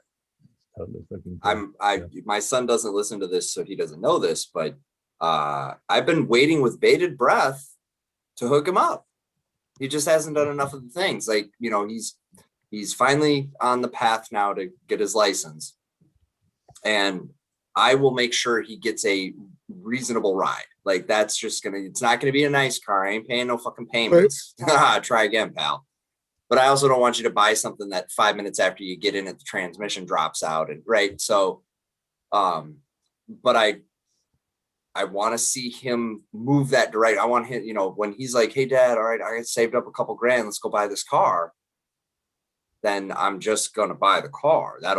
Totally fucking cool.
My son doesn't listen to this, so he doesn't know this, but I've been waiting with bated breath to hook him up. He just hasn't done enough of the things. Like, he's finally on the path now to get his license, and I will make sure he gets a reasonable ride. Like, it's not gonna be a nice car. I ain't paying no fucking payments. Try again, pal. But I also don't want you to buy something that 5 minutes after you get in it, the transmission drops out. And right. So, but I want to see him move that direction. I want him, when he's like, hey, Dad, all right, I saved up a couple grand. Let's go buy this car. Then I'm just going to buy the car. That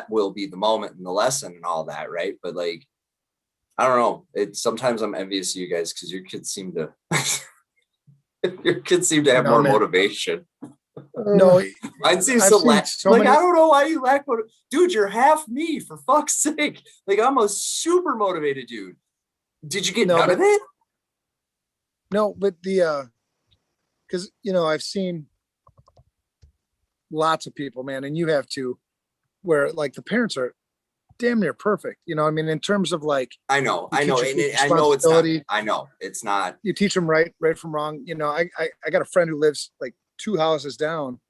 will be the moment and the lesson and all that. Right. But like, I don't know. Sometimes I'm envious of you guys because your kids seem to have more motivation.
No,
mine seems to lack. I don't know why you lack motivation. Dude, you're half me, for fuck's sake. Like, I'm a super motivated dude. Did you get none of it?
No, but because I've seen lots of people, man, and you have too, where like the parents are damn near perfect. In terms of like,
I know, and I know it's not. I know it's not.
You teach them right from wrong. I got a friend who lives like 2 houses down.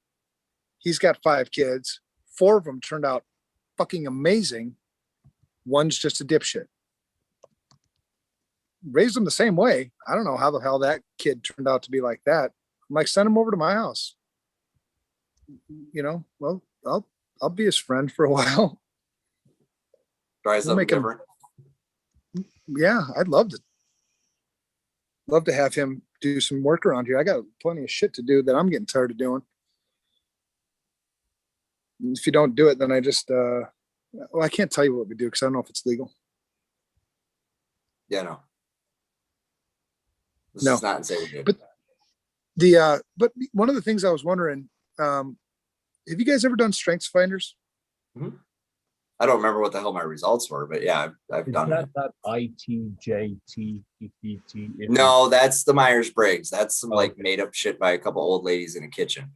He's got 5 kids. 4 of them turned out fucking amazing. One's just a dipshit. Raised them the same way. I don't know how the hell that kid turned out to be like that. I'm like, send him over to my house. Well, I'll be his friend for a while.
Try something different.
Yeah, I'd love to have him do some work around here. I got plenty of shit to do that I'm getting tired of doing. If you don't do it, then I just I can't tell you what we do because I don't know if it's legal.
Yeah, no. This
No.
is not insane.
But one of the things I was wondering, have you guys ever done strengths finders?
Mm-hmm. I don't remember what the hell my results were, but yeah, I've done it.
That ITJT?
No, that's the Myers-Briggs. That's some like made up shit by a couple old ladies in a kitchen.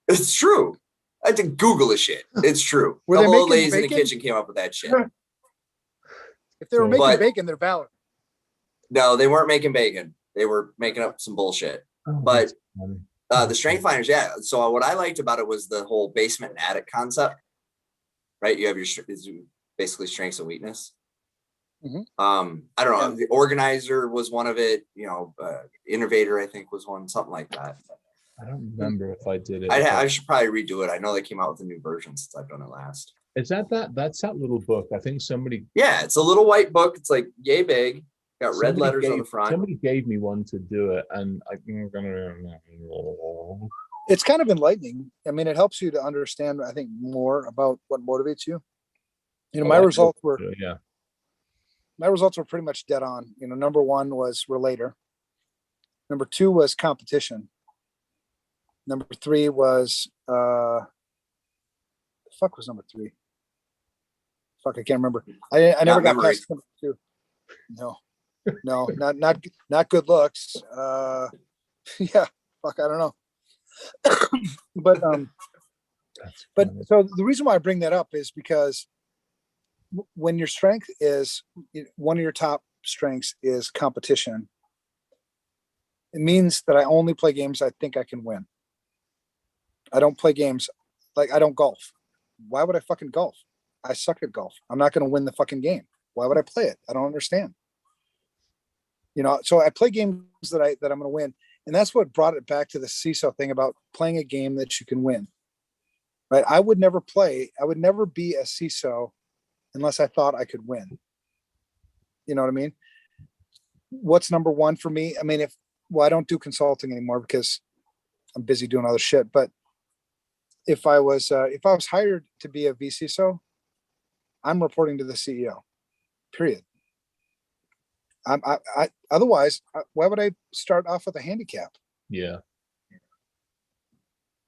It's true. I had to Google the shit. It's true.
Were
a couple
they
old ladies
making
in the kitchen came up with that shit.
If they were making bacon, they're valid.
No, they weren't making bacon. They were making up some bullshit.
Oh,
but The strength finders, yeah. So what I liked about it was the whole basement and attic concept, right? You have your basically strengths and weakness.
Mhm.
I don't know. The organizer was one of it. Innovator, I think, was one, something like that.
I don't remember if I did it.
I should probably redo it. I know they came out with a new version since I've done it last.
Is that's that little book? I think somebody
Yeah, it's a little white book. It's like yay big. Got red letters on the front.
Somebody gave me one to do it, and I'm gonna.
It's kind of enlightening. I mean, it helps you to understand, I think, more about what motivates you. My results were pretty much dead on. Number one was relator. Number two was competition. Number three was the fuck was number three? Fuck, I can't remember. I never got past number two. No, not good looks. Yeah, fuck, I don't know. but so the reason why I bring that up is because when your strength is one of your top strengths is competition, it means that I only play games I think I can win. I don't play games like I don't golf. Why would I fucking golf? I suck at golf. I'm not going to win the fucking game. Why would I play it? I don't understand. So I play games that I'm going to win. And that's what brought it back to the CISO thing about playing a game that you can win, right? I would never be a CISO unless I thought I could win. You know what I mean? What's number one for me? I mean, I don't do consulting anymore because I'm busy doing other shit. But if I was hired to be a vCISO, I'm reporting to the CEO, period. Otherwise, why would I start off with a handicap?
Yeah.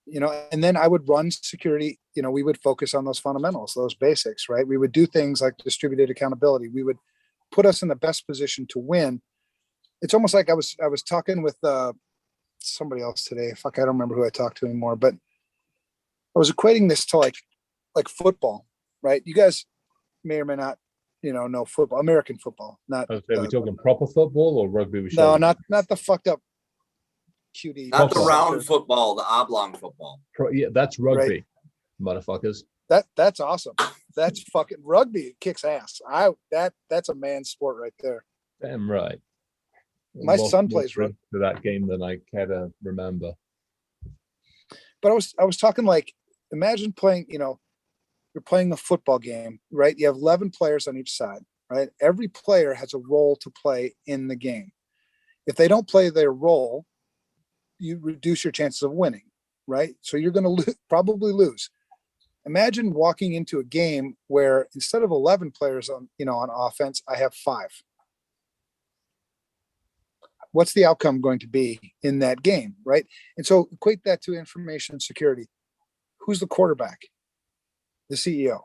And then I would run security. We would focus on those fundamentals, those basics, right? We would do things like distributed accountability. We would put us in the best position to win. It's almost like I was talking with somebody else today. Fuck, I don't remember who I talked to anymore, but I was equating this to like football, right? You guys may or may not, know football, American football, not.
Okay, we talking proper football or rugby?
No, not the fucked up QD.
Not the round football, the oblong football.
Yeah, that's rugby,
right.
Motherfuckers.
That's awesome. That's fucking rugby. Kicks ass. That's a man's sport right there.
Damn right.
My son plays rugby.
To that game than I care to remember.
But I was talking like, imagine playing. You're playing a football game, right? You have 11 players on each side, right? Every player has a role to play in the game. If they don't play their role, you reduce your chances of winning, right? So you're going to probably lose. Imagine walking into a game where instead of 11 players on offense, I have 5. What's the outcome going to be in that game, right? And so equate that to information security. Who's the quarterback? The CEO,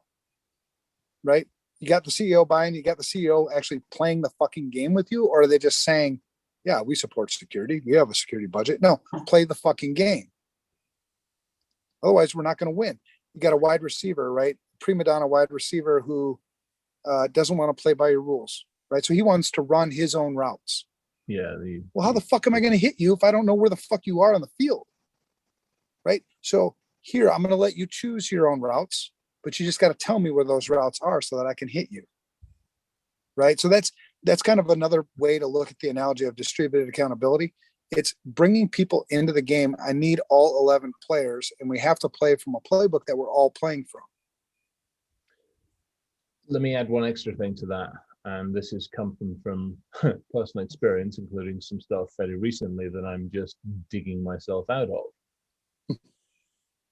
right? You got the CEO buying, you got the CEO actually playing the fucking game with you, or are they just saying, yeah, we support security, we have a security budget? No, play the fucking game. Otherwise, we're not going to win. You got a wide receiver, right? Prima donna wide receiver who doesn't want to play by your rules, right? So he wants to run his own routes.
Yeah.
Well, how the fuck am I going to hit you if I don't know where the fuck you are on the field? Right? So here, I'm going to let you choose your own routes, but you just got to tell me where those routes are so that I can hit you. Right? So that's kind of another way to look at the analogy of distributed accountability. It's bringing people into the game. I need all 11 players, and we have to play from a playbook that we're all playing from.
Let me add one extra thing to that. And this has come from personal experience, including some stuff fairly recently that I'm just digging myself out of.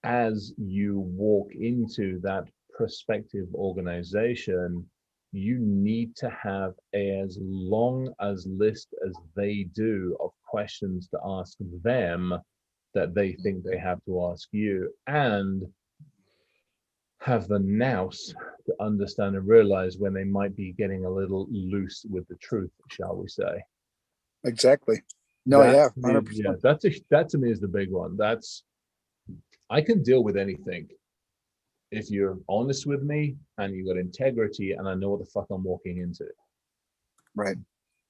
As you walk into that prospective organization, you need to have as long as list as they do of questions to ask them that they think they have to ask you, and have the nous to understand and realize when they might be getting a little loose with the truth, shall we say.
Exactly. No, yeah, 100%.
Yeah, that to me is the big one. I can deal with anything if you're honest with me and you got integrity and I know what the fuck I'm walking into.
Right.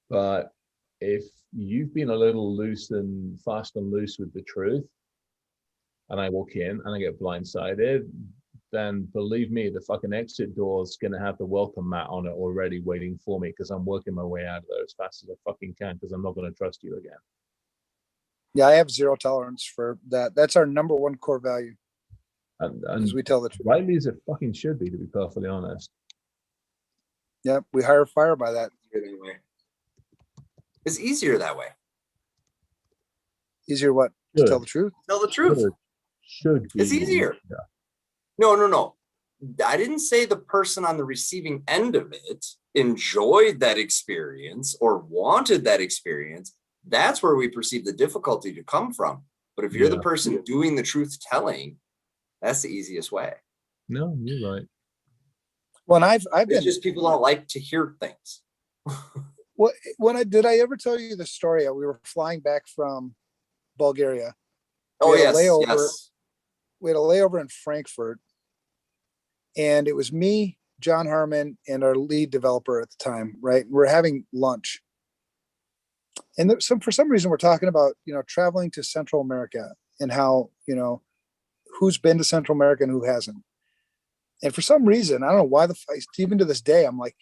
But if you've been a little loose and fast and loose with the truth, and I walk in and I get blindsided, then believe me, the fucking exit door is going to have the welcome mat on it already waiting for me, because I'm working my way out of there as fast as I fucking can, because I'm not going to trust you again.
Yeah, I have zero tolerance for that. That's our number one core value,
And
because we tell the truth.
rightly as it fucking should be, to be perfectly honest.
Yep, we hire fire by that.
It's easier that way.
Easier what? To
Good.
tell the truth?
Tell the truth.
Should be.
It's easier.
Yeah.
No. I didn't say the person on the receiving end of it enjoyed that experience or wanted that experience. That's where we perceive the difficulty to come from. But if you're the person doing the truth telling, that's the easiest way.
No, you're right.
Well, and I've been
It's just people don't like to hear things.
Did I ever tell you the story? We were flying back from Bulgaria.
Oh,
We had a
yes,
layover.
yes.
We had a layover in Frankfurt, and it was me, John Harmon, and our lead developer at the time, right? We're having lunch. And for some reason, we're talking about, traveling to Central America and how, who's been to Central America and who hasn't. And for some reason, I don't know why even to this day, I'm like,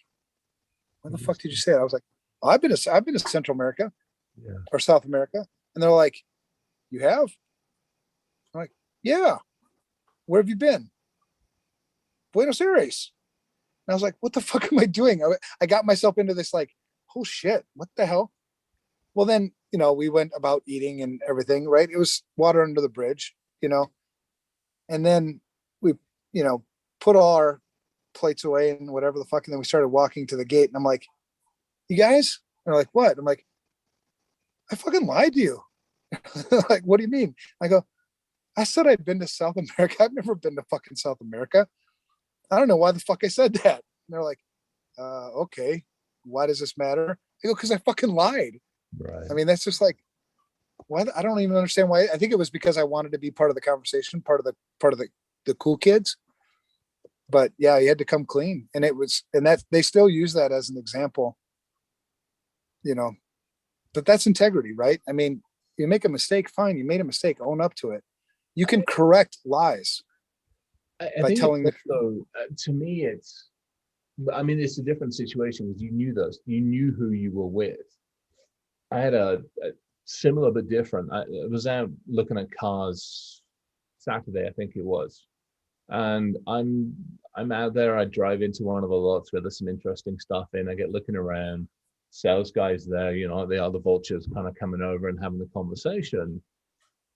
why the fuck did you say that? I was like, oh, I've been to Central America or South America. And they're like, you have? I'm like, yeah. Where have you been? Buenos Aires. And I was like, what the fuck am I doing? I got myself into this like, oh shit, what the hell? Well, then, we went about eating and everything, right? It was water under the bridge, and then we, put all our plates away and whatever the fuck. And then we started walking to the gate, and I'm like, you guys? And they're like, what? I'm like, I fucking lied to you. Like, what do you mean? I go, I said I'd been to South America. I've never been to fucking South America. I don't know why the fuck I said that. And they're like, okay, why does this matter? I go, because I fucking lied.
Right.
I mean, that's just like, why? I don't even understand why. I think it was because I wanted to be part of the conversation, part of the cool kids. But yeah, you had to come clean, and that they still use that as an example, but that's integrity, right? I mean, you make a mistake, fine. You made a mistake, own up to it. You can correct lies
I
by
think
telling the truth.
so. To me, it's a different situation because you knew who you were with. I had a similar but different. I was out looking at cars Saturday, I think it was, and I'm out there. I drive into one of the lots where there's some interesting stuff in. I get looking around. Sales guys there, they are the vultures kind of coming over and having a conversation.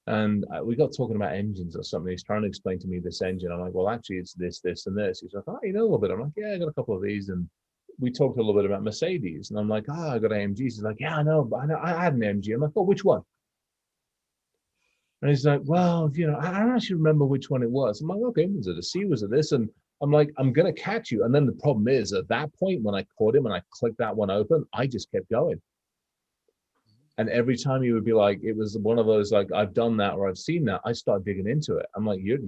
And we got talking about engines or something. He's trying to explain to me this engine. I'm like, well, actually, it's this, this, and this. He's like, oh, you know a little bit. I'm like, yeah, I got a couple of these. And we talked a little bit about Mercedes. And I'm like, oh, I got AMGs. He's like, yeah, I know. I had an AMG. I'm like, oh, which one? And he's like, well, I don't actually remember which one it was. I'm like, okay, was it a C? Was it this? And I'm like, I'm going to catch you. And then the problem is at that point, when I caught him and I clicked that one open, I just kept going. And every time he would be like, it was one of those, like, I've done that or I've seen that, I start digging into it. I'm like, you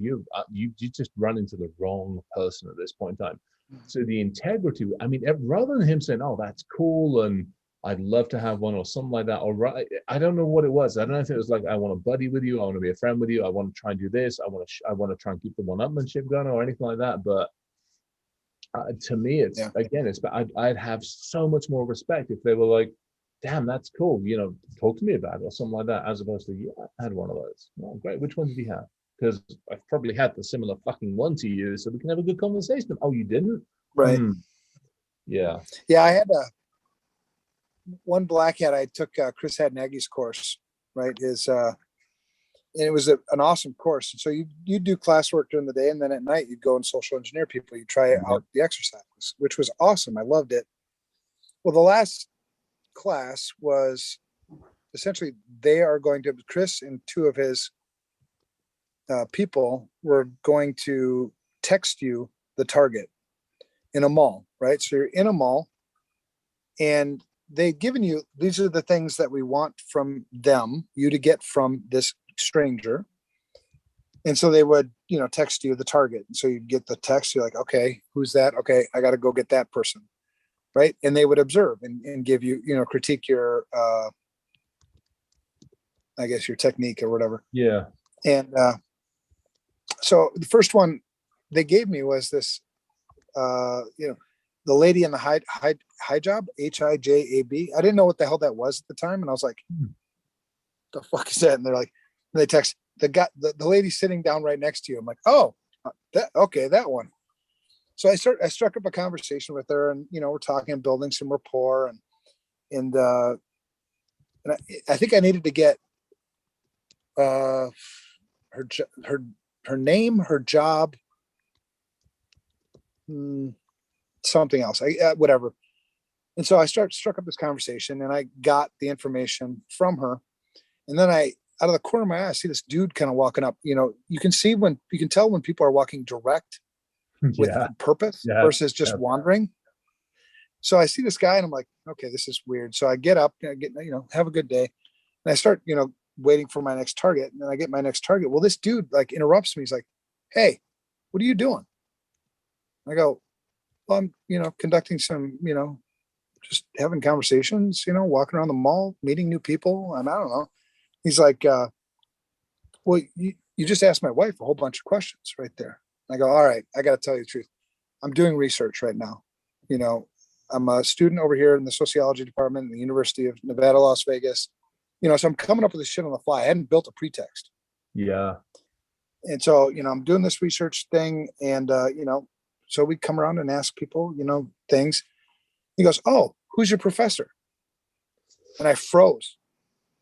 just run into the wrong person at this point in time. So the integrity, I mean, rather than him saying, oh, that's cool, and I'd love to have one or something like that, or I don't know what it was. I don't know if it was like, I want to buddy with you, I want to be a friend with you, I want to try and do this, I want to try and keep the one-upmanship going or anything like that. But to me, I'd have so much more respect if they were like, damn, that's cool, talk to me about it or something like that, as opposed to, yeah, I had one of those. Oh, great. Which one did you have? Because I've probably had the similar fucking one to you, so we can have a good conversation. Oh, you didn't?
Right.
Yeah.
Yeah, I had one black hat. I took Chris Hadnagy's course, right? And it was an awesome course. And so you do classwork during the day, and then at night you'd go and social engineer people. You try out the exercises, which was awesome. I loved it. Well, the last class was essentially Chris and two of his people were going to text you the target in a mall, right? So you're in a mall, and they've given you, these are the things that we want from you to get from this stranger. And so they would, text you the target. And so you'd get the text, you're like, okay, who's that? Okay, I got to go get that person. Right. And they would observe and give you, critique your, I guess your technique or whatever.
Yeah.
And So the first one they gave me was this, the lady in the hijab, HIJAB. I didn't know what the hell that was at the time. And I was like, the fuck is that? And they're like, and they text the guy, the lady sitting down right next to you. I'm like, oh, that one. So I struck up a conversation with her, and we're talking and building some rapport, and I think I needed to get her name, her job, something else, whatever. And so I struck up this conversation, and I got the information from her, and then out of the corner of my eye, I see this dude kind of walking up. You can tell when people are walking direct with purpose versus just wandering. So I see this guy, and I'm like, okay, this is weird. So I get up, have a good day, and I start, waiting for my next target, and then I get my next target. Well, this dude like interrupts me. He's like, "Hey, what are you doing?" I go, "Well, I'm, conducting some, just having conversations, walking around the mall, meeting new people, and I don't know." He's like, "Well, you just asked my wife a whole bunch of questions right there." I go, "All right, I got to tell you the truth. I'm doing research right now. I'm a student over here in the sociology department in the University of Nevada, Las Vegas. So I'm coming up with this shit on the fly. I hadn't built a pretext."
Yeah.
And so, I'm doing this research thing, and, so we come around and ask people, things. He goes, "Oh, who's your professor?" And I froze.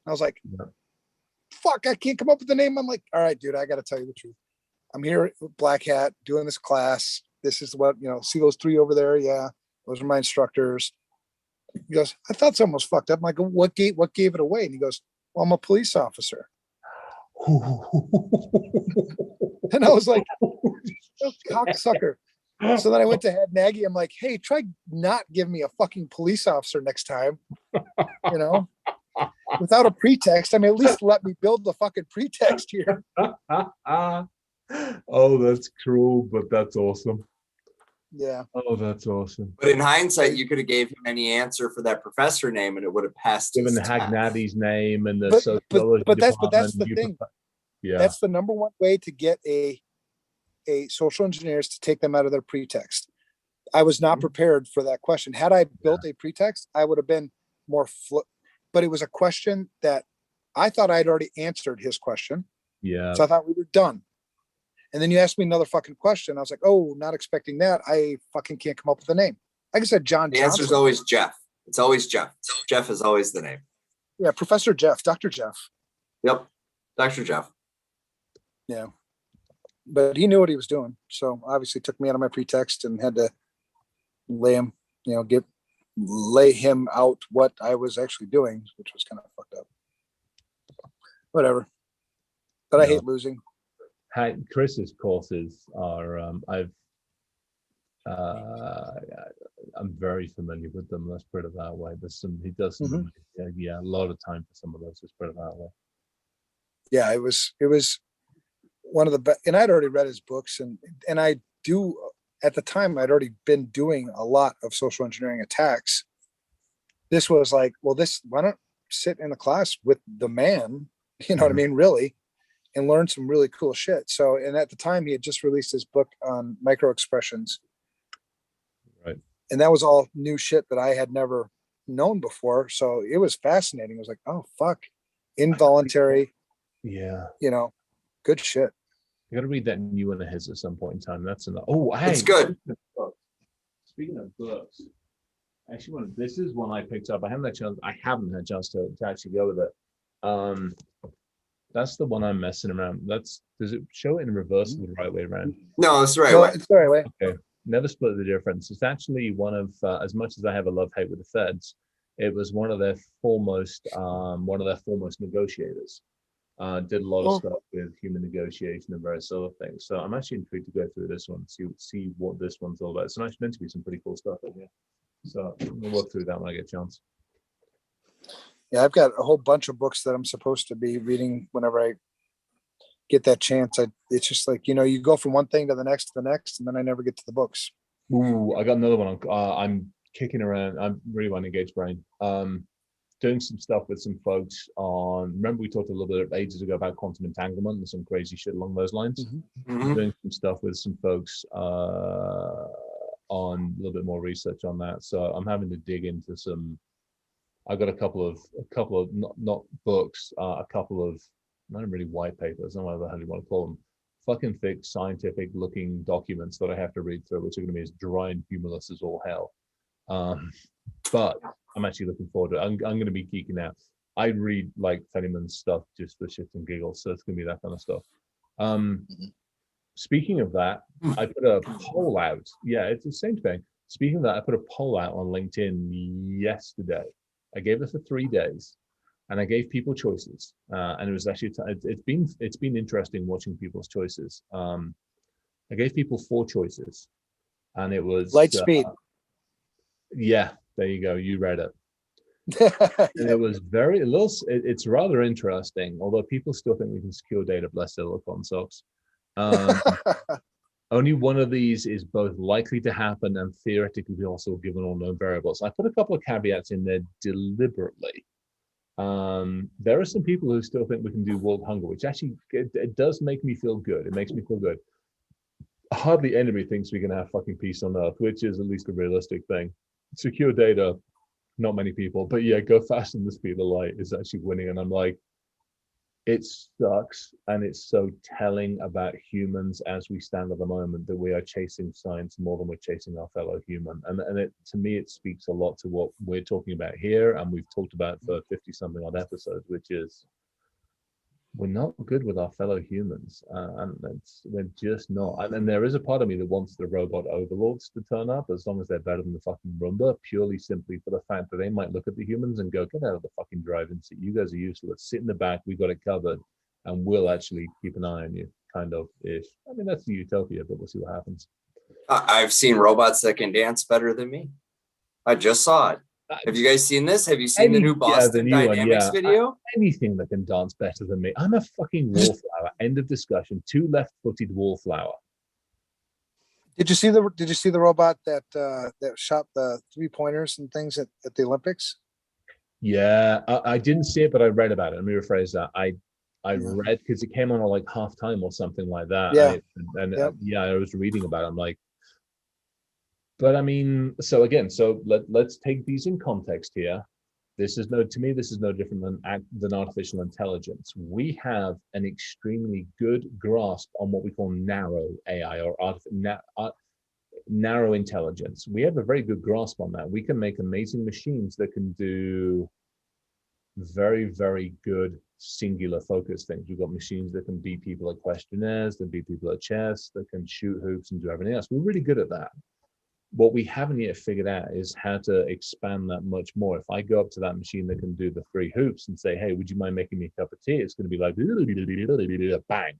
I was like, fuck, I can't come up with the name. I'm like, all right, dude, I got to tell you the truth. I'm here with Black Hat doing this class. This is what, see those three over there? Yeah. Those are my instructors. He goes, "I thought something was fucked up." I'm like, what gave it away? And he goes, "Well, I'm a police officer." And I was like, "Oh, cocksucker." So then I went to Head Nagy. I'm like, "Hey, try not give me a fucking police officer next time, without a pretext. I mean, at least let me build the fucking pretext here."
Oh, that's cruel, but that's awesome.
Yeah.
Oh, that's awesome.
But in hindsight, you could have gave him any answer for that professor name, and it would have passed.
Given
his test.
Hagnati's name and the
But
sociology
that's
department,
the thing.
Yeah.
That's the number one way to get a social engineers to take them out of their pretext. I was not prepared for that question. Had I built a pretext, I would have been more but it was a question that I thought I'd already answered his question.
Yeah.
So I thought we were done. And then you asked me another fucking question. I was like, oh, not expecting that. I fucking can't come up with a name. Like I said, John
The answer is
Johnson.
always Jeff. It's always Jeff. Jeff is always the name.
Yeah, Professor Jeff, Dr. Jeff.
Yep. Dr. Jeff.
Yeah. But he knew what he was doing. So obviously took me out of my pretext and had to lay him out what I was actually doing, which was kind of fucked up. Whatever. But I hate losing.
Chris's courses are I'm very familiar with them. Let's put it that way. He does some a lot of time for some of those. Let's put it that way.
Yeah, it was one of the best, and I'd already read his books, and I do at the time I'd already been doing a lot of social engineering attacks. This was like, well, why don't sit in the class with the man, what I mean, really, and learn some really cool shit. So, and at the time he had just released his book on micro expressions.
Right.
And that was all new shit that I had never known before. So it was fascinating. It was like, oh, fuck. Involuntary.
Yeah.
Good shit.
I got to read that new one of his at some point in time. That's enough. Oh, hey.
It's good.
Speaking of books, actually, this is one I picked up. I haven't had a chance to actually go with it. That's the one I'm messing around. Does it show it in reverse or the right way around?
No, it's the right way.
It's the right way.
Okay. Never split the difference. It's actually one of, as much as I have a love-hate with the feds, it was one of their foremost negotiators. Did a lot of stuff with human negotiation and various other things. So I'm actually intrigued to go through this one, see what this one's all about. It's actually meant to be some pretty cool stuff in here. So we'll work through that when I get a chance.
Yeah, I've got a whole bunch of books that I'm supposed to be reading whenever I get that chance. It's just like, you go from one thing to the next, and then I never get to the books.
Ooh, I got another one. I'm kicking around. I really want to engage brain. doing some stuff with some folks on. Remember, we talked a little bit ages ago about quantum entanglement and some crazy shit along those lines.
Mhm.
Doing some stuff with some folks on a little bit more research on that. So I'm having to dig into some. I've got a couple of not books, a couple of not really white papers, I don't know what the hell you want to call them, fucking thick scientific looking documents that I have to read through, which are going to be as dry and humorless as all hell. But I'm actually looking forward to it. I'm going to be geeking out. I read like Fenneman's stuff just for shits and giggles, so it's going to be that kind of stuff. Speaking of that, I put a poll out. Yeah, it's the same thing. Speaking of that, I put a poll out on LinkedIn yesterday. I gave it for 3 days, and I gave people choices. And it was actually it's been interesting watching people's choices. I gave people 4 choices, and it was
Light speed.
Yeah, there you go. You read it. And it was it's rather interesting, although people still think we can secure data, bless silicon socks. Only one of these is both likely to happen and theoretically also given all known variables. I put a couple of caveats in there deliberately. There are some people who still think we can do world hunger, which actually it does make me feel good. It makes me feel good. Hardly anybody thinks we can have fucking peace on Earth, which is at least a realistic thing. Secure data, not many people, but yeah, go fast in the speed of light is actually winning. And I'm like, it sucks, and it's so telling about humans as we stand at the moment that we are chasing science more than we're chasing our fellow human. And it, to me, it speaks a lot to what we're talking about here, and we've talked about for 50 something odd episodes, which is we're not good with our fellow humans, and we're just not. And there is a part of me that wants the robot overlords to turn up, as long as they're better than the fucking Roomba, purely simply for the fact that they might look at the humans and go, get out of the fucking driving seat, you guys are useless, sit in the back, we got it covered, and we'll actually keep an eye on you, kind of ish. I mean, that's the utopia, but we'll see what happens.
I've seen robots that can dance better than me. I just saw it. Have you guys seen this? Have you seen the new Boston Dynamics video?
Anything that can dance better than me. I'm a fucking wallflower. End of discussion. 2 left-footed wallflower.
Did you see the robot that shot the 3-pointers and things at the Olympics?
Yeah, I didn't see it, but I read about it. Let me rephrase that. I read because it came on at like halftime or something like that.
Yeah.
Yeah, I was reading about it. I'm like, but I mean, so again, let's take these in context here. To me, this is no different than artificial intelligence. We have an extremely good grasp on what we call narrow AI or narrow intelligence. We have a very good grasp on that. We can make amazing machines that can do very, very good singular focus things. We've got machines that can beat people at questionnaires, that beat people at chess, that can shoot hoops and do everything else. We're really good at that. What we haven't yet figured out is how to expand that much more. If I go up to that machine that can do the 3 hoops and say, hey, would you mind making me a cup of tea? It's going to be like, bang.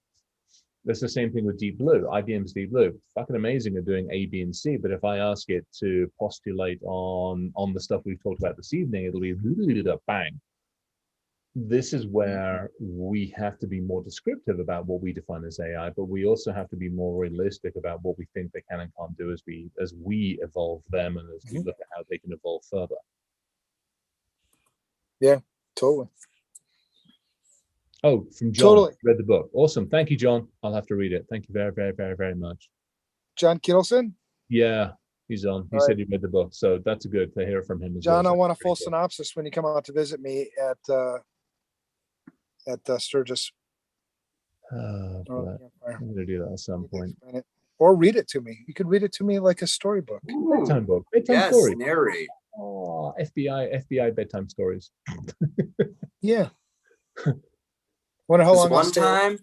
That's the same thing with Deep Blue. IBM's Deep Blue, fucking amazing at doing A, B, and C. But if I ask it to postulate on the stuff we've talked about this evening, it'll be bang. This is where we have to be more descriptive about what we define as AI, but we also have to be more realistic about what we think they can and can't do as we evolve them and as we look at how they can evolve further.
Yeah, totally.
Oh, from John,
Totally.
read the book. Awesome. Thank you, John. I'll have to read it. Thank you very, very, very, very much.
John Kittleson?
Yeah, he's on. He said he read the book, so that's good to hear from him as well.
John, I want a full synopsis when you come out to visit me at Sturgis.
I'm going to do that at some point.
Or read it to me. You could read it to me like a storybook.
Bedtime book. Bedtime story.
Narrate.
Oh, FBI bedtime stories.
Yeah. Wonder how long
one time.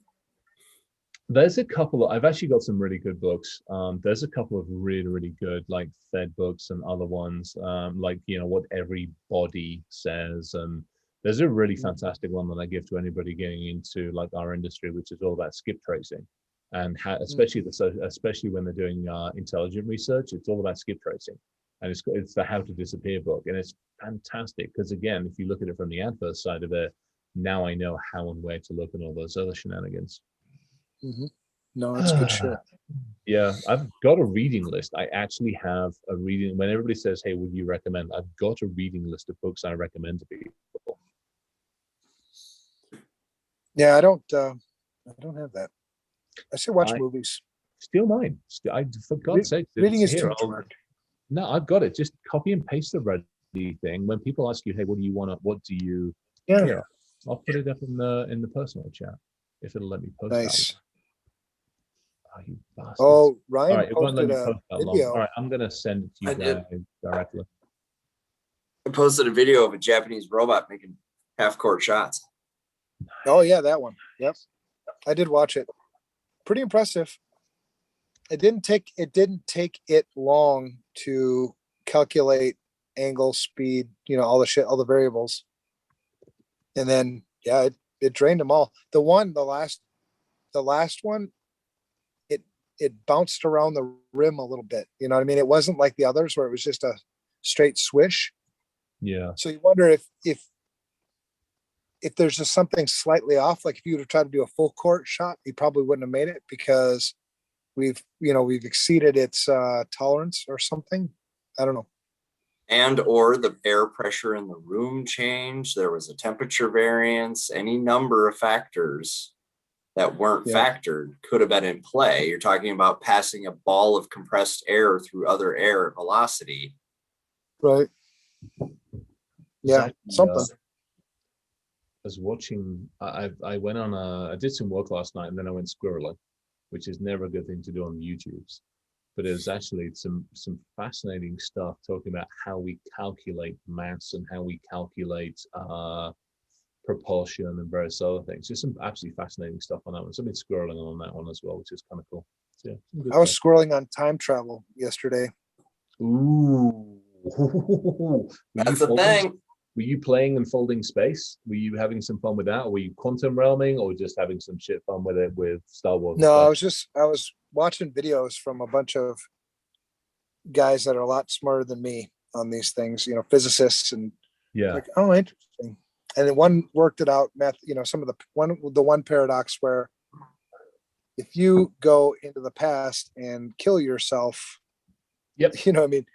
There's a couple. I've actually got some really good books. There's a couple of really, really good like Fed books and other ones, like what everybody says. And there's a really fantastic one that I give to anybody getting into like our industry, which is all about skip tracing, and how, especially when they're doing intelligent research, it's all about skip tracing, and it's the How to Disappear book, and it's fantastic because again, if you look at it from the adverse side of it, now I know how and where to look at all those other shenanigans.
No, that's good shit.
Yeah, I've got a reading list. I actually have a reading. When everybody says, "Hey, would you recommend?" I've got a reading list of books I recommend to people.
Yeah, I don't have that. I still watch
I-
movies.
Steal mine. For God's sake,
Reading
it's
is too
here.
much work.
No, I've got it. Just copy and paste the ready thing. When people ask you, "Hey, what do you want? What do you?"
Yeah,
Here, I'll put it up in the personal chat if it'll let me post that.
nice.
Oh, you bastards!
Oh,
All
Ryan
right, it won't let
posted
me
a
post that long.
video.
All right, I'm gonna send it to you
I did.
guys directly.
I posted a video of a Japanese robot making half-court shots.
Oh yeah, that one. Yep, I did watch it. Pretty impressive. It didn't take it long to calculate angle, speed, all the shit, all the variables. And then yeah, it drained them all. The last one, it bounced around the rim a little bit. You know what I mean? It wasn't like the others where it was just a straight swish.
Yeah.
So you wonder if there's just something slightly off, like if you would have tried to do a full court shot, you probably wouldn't have made it because we've exceeded its tolerance or something. I don't know.
And or the air pressure in the room changed. There was a temperature variance, any number of factors that weren't factored could have been in play. You're talking about passing a ball of compressed air through other air at velocity.
Right. Yeah,
Exactly,
something.
I was watching. I went on I did some work last night, and then I went squirreling, which is never a good thing to do on YouTube's. But it was actually some fascinating stuff talking about how we calculate mass and how we calculate propulsion and various other things. Just some absolutely fascinating stuff on that one. So I've been squirreling on that one as well, which is kind of cool. So, yeah,
I was squirreling on time travel yesterday.
Ooh.
That's the thing.
Were you playing and folding space? Were you having some fun with that? Or were you quantum realming or just having some shit fun with it with Star Wars?
No, I was watching videos from a bunch of guys that are a lot smarter than me on these things, physicists, and like, oh, interesting. And then one worked it out, some of the one paradox where if you go into the past and kill yourself,
yep,
you know what I mean?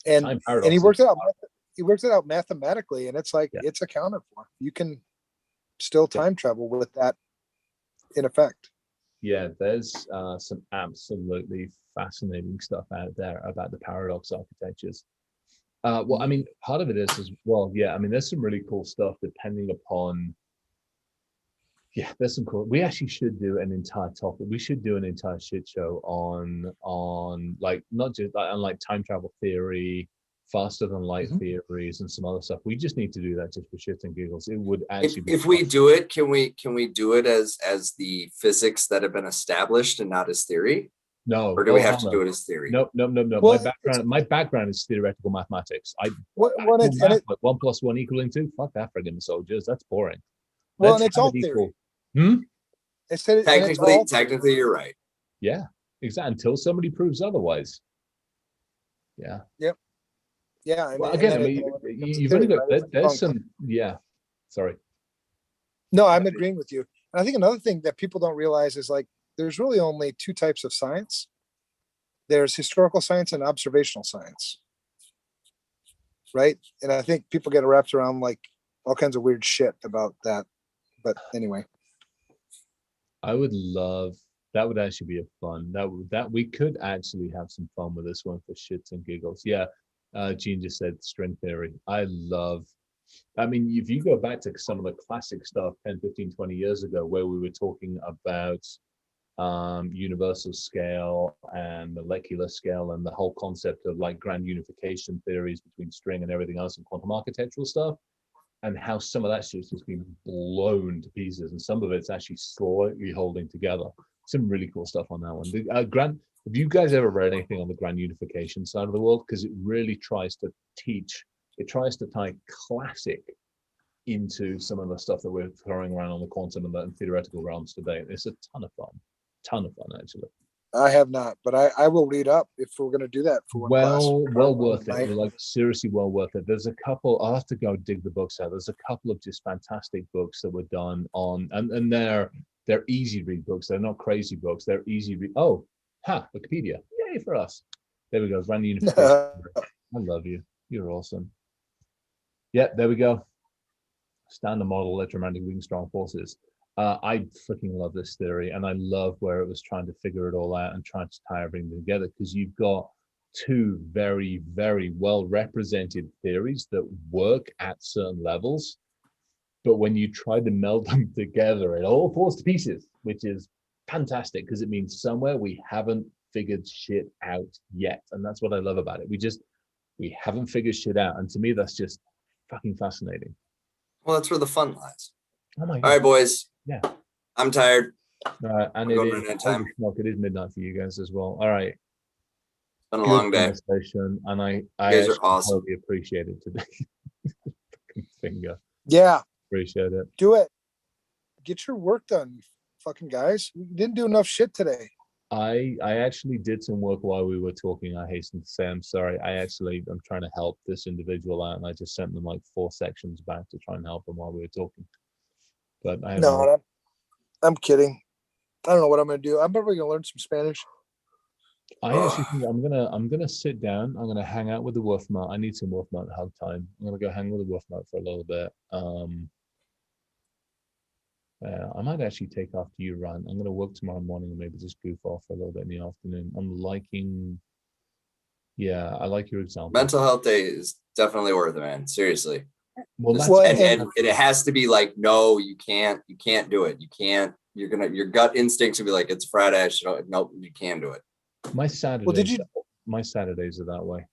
And he worked it out. He worked it out mathematically, and it's like it's accounted for. You can still time travel with that in effect.
Yeah, there's some absolutely fascinating stuff out there about the paradox architectures. Well, I mean, part of it is as well. Yeah, I mean, there's some really cool stuff depending upon. Yeah, there's some cool. We actually should do an entire topic. We should do an entire shit show on like not just on like time travel theory, faster than light theories, and some other stuff. We just need to do that just for shits and giggles. It would actually be
if we do it, can we do it as the physics that have been established and not as theory?
No.
Or do we have to do it as theory?
No.
Well,
my background is theoretical mathematics.
One
plus one equaling 2. Fuck that for the soldiers. That's boring.
Well, and it's all theory.
Technically, you're right.
Yeah, exactly. Until somebody proves otherwise. Yeah.
Yep. Yeah.
Well, again, I mean, you've only got there's some. Yeah. Sorry.
No, I'm agreeing with you. And I think another thing that people don't realize is like there's really only two types of science. There's historical science and observational science. Right. And I think people get wrapped around like all kinds of weird shit about that. But anyway.
I would love that. Would actually be a fun that we could actually have some fun with this one for shits and giggles. Yeah. Gene just said string theory. I mean, if you go back to some of the classic stuff 10, 15, 20 years ago, where we were talking about universal scale and molecular scale and the whole concept of like grand unification theories between string and everything else and quantum architectural stuff, and how some of that shit's just been blown to pieces and some of it's actually slightly holding together. Some really cool stuff on that one. Have you guys ever read anything on the grand unification side of the world? Because it really tries to tie classic into some of the stuff that we're throwing around on the quantum and theoretical realms today. It's a ton of fun actually.
I have not, but I will read up if we're going to do that for one class.
Well worth it. Like seriously well worth it. There's a couple, I'll have to go dig the books out. There's a couple of just fantastic books that were done on, and they're easy read books. They're not crazy books. They're easy read. Oh, Wikipedia. Yay for us. There we go. Grand unification. I love you. You're awesome. Yeah, there we go. Standard model electromagnetic weak strong forces. I freaking love this theory, and I love where it was trying to figure it all out and trying to tie everything together, because you've got two very, very well represented theories that work at certain levels, but when you try to meld them together, it all falls to pieces, which is fantastic because it means somewhere we haven't figured shit out yet, and that's what I love about it. We haven't figured shit out, and to me, that's just fucking fascinating.
Well, that's where the fun lies.
Oh my
All
god!
right, boys.
Yeah.
I'm tired.
And
We're
it
going
is,
to nighttime.
it is midnight for you guys as well. All right.
It's been a
Good
long day.
conversation, and I
You guys are
actually
awesome.
totally appreciate it today. Finger.
Yeah,
Appreciate it.
do it. Get your work done, you fucking guys. We didn't do enough shit today.
I actually did some work while we were talking. I hasten to say I'm sorry. I'm trying to help this individual out, and I just sent them like 4 sections back to try and help them while we were talking. But I have
No, I'm kidding. I don't know what I'm gonna do. I'm probably gonna learn some Spanish.
I actually think I'm gonna sit down. I'm gonna hang out with the Wolfmount. I need some Wolfmount hug time. I'm gonna go hang with the Wolfmount for a little bit. I might actually take after you, Ryan. I'm gonna work tomorrow morning and maybe just goof off for a little bit in the afternoon. I like your example.
Mental health day is definitely worth it, man. Seriously.
Well,
Just-
Well,
and it has to be like, no, you can't do it. You can't. Your gut instincts will be like, it's Friday. I should. Nope, you can do it.
my Saturdays.
Well, did you?
My Saturdays are that way.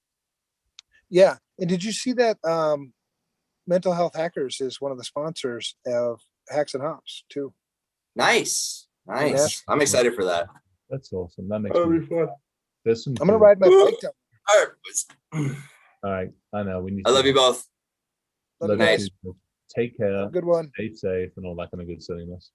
Yeah, and did you see that? Mental Health Hackers is one of the sponsors of Hacks and Hops too.
Nice.
Yeah.
I'm excited for that.
That's awesome. That makes me
fun.
There's some.
I'm gonna
cool-
ride my bike down.
All right, boys.
All right. I know we need.
I love you both.
Love you
Love you
guys.
too. Take care.
Have a good one.
Stay safe and all that kind of good silliness.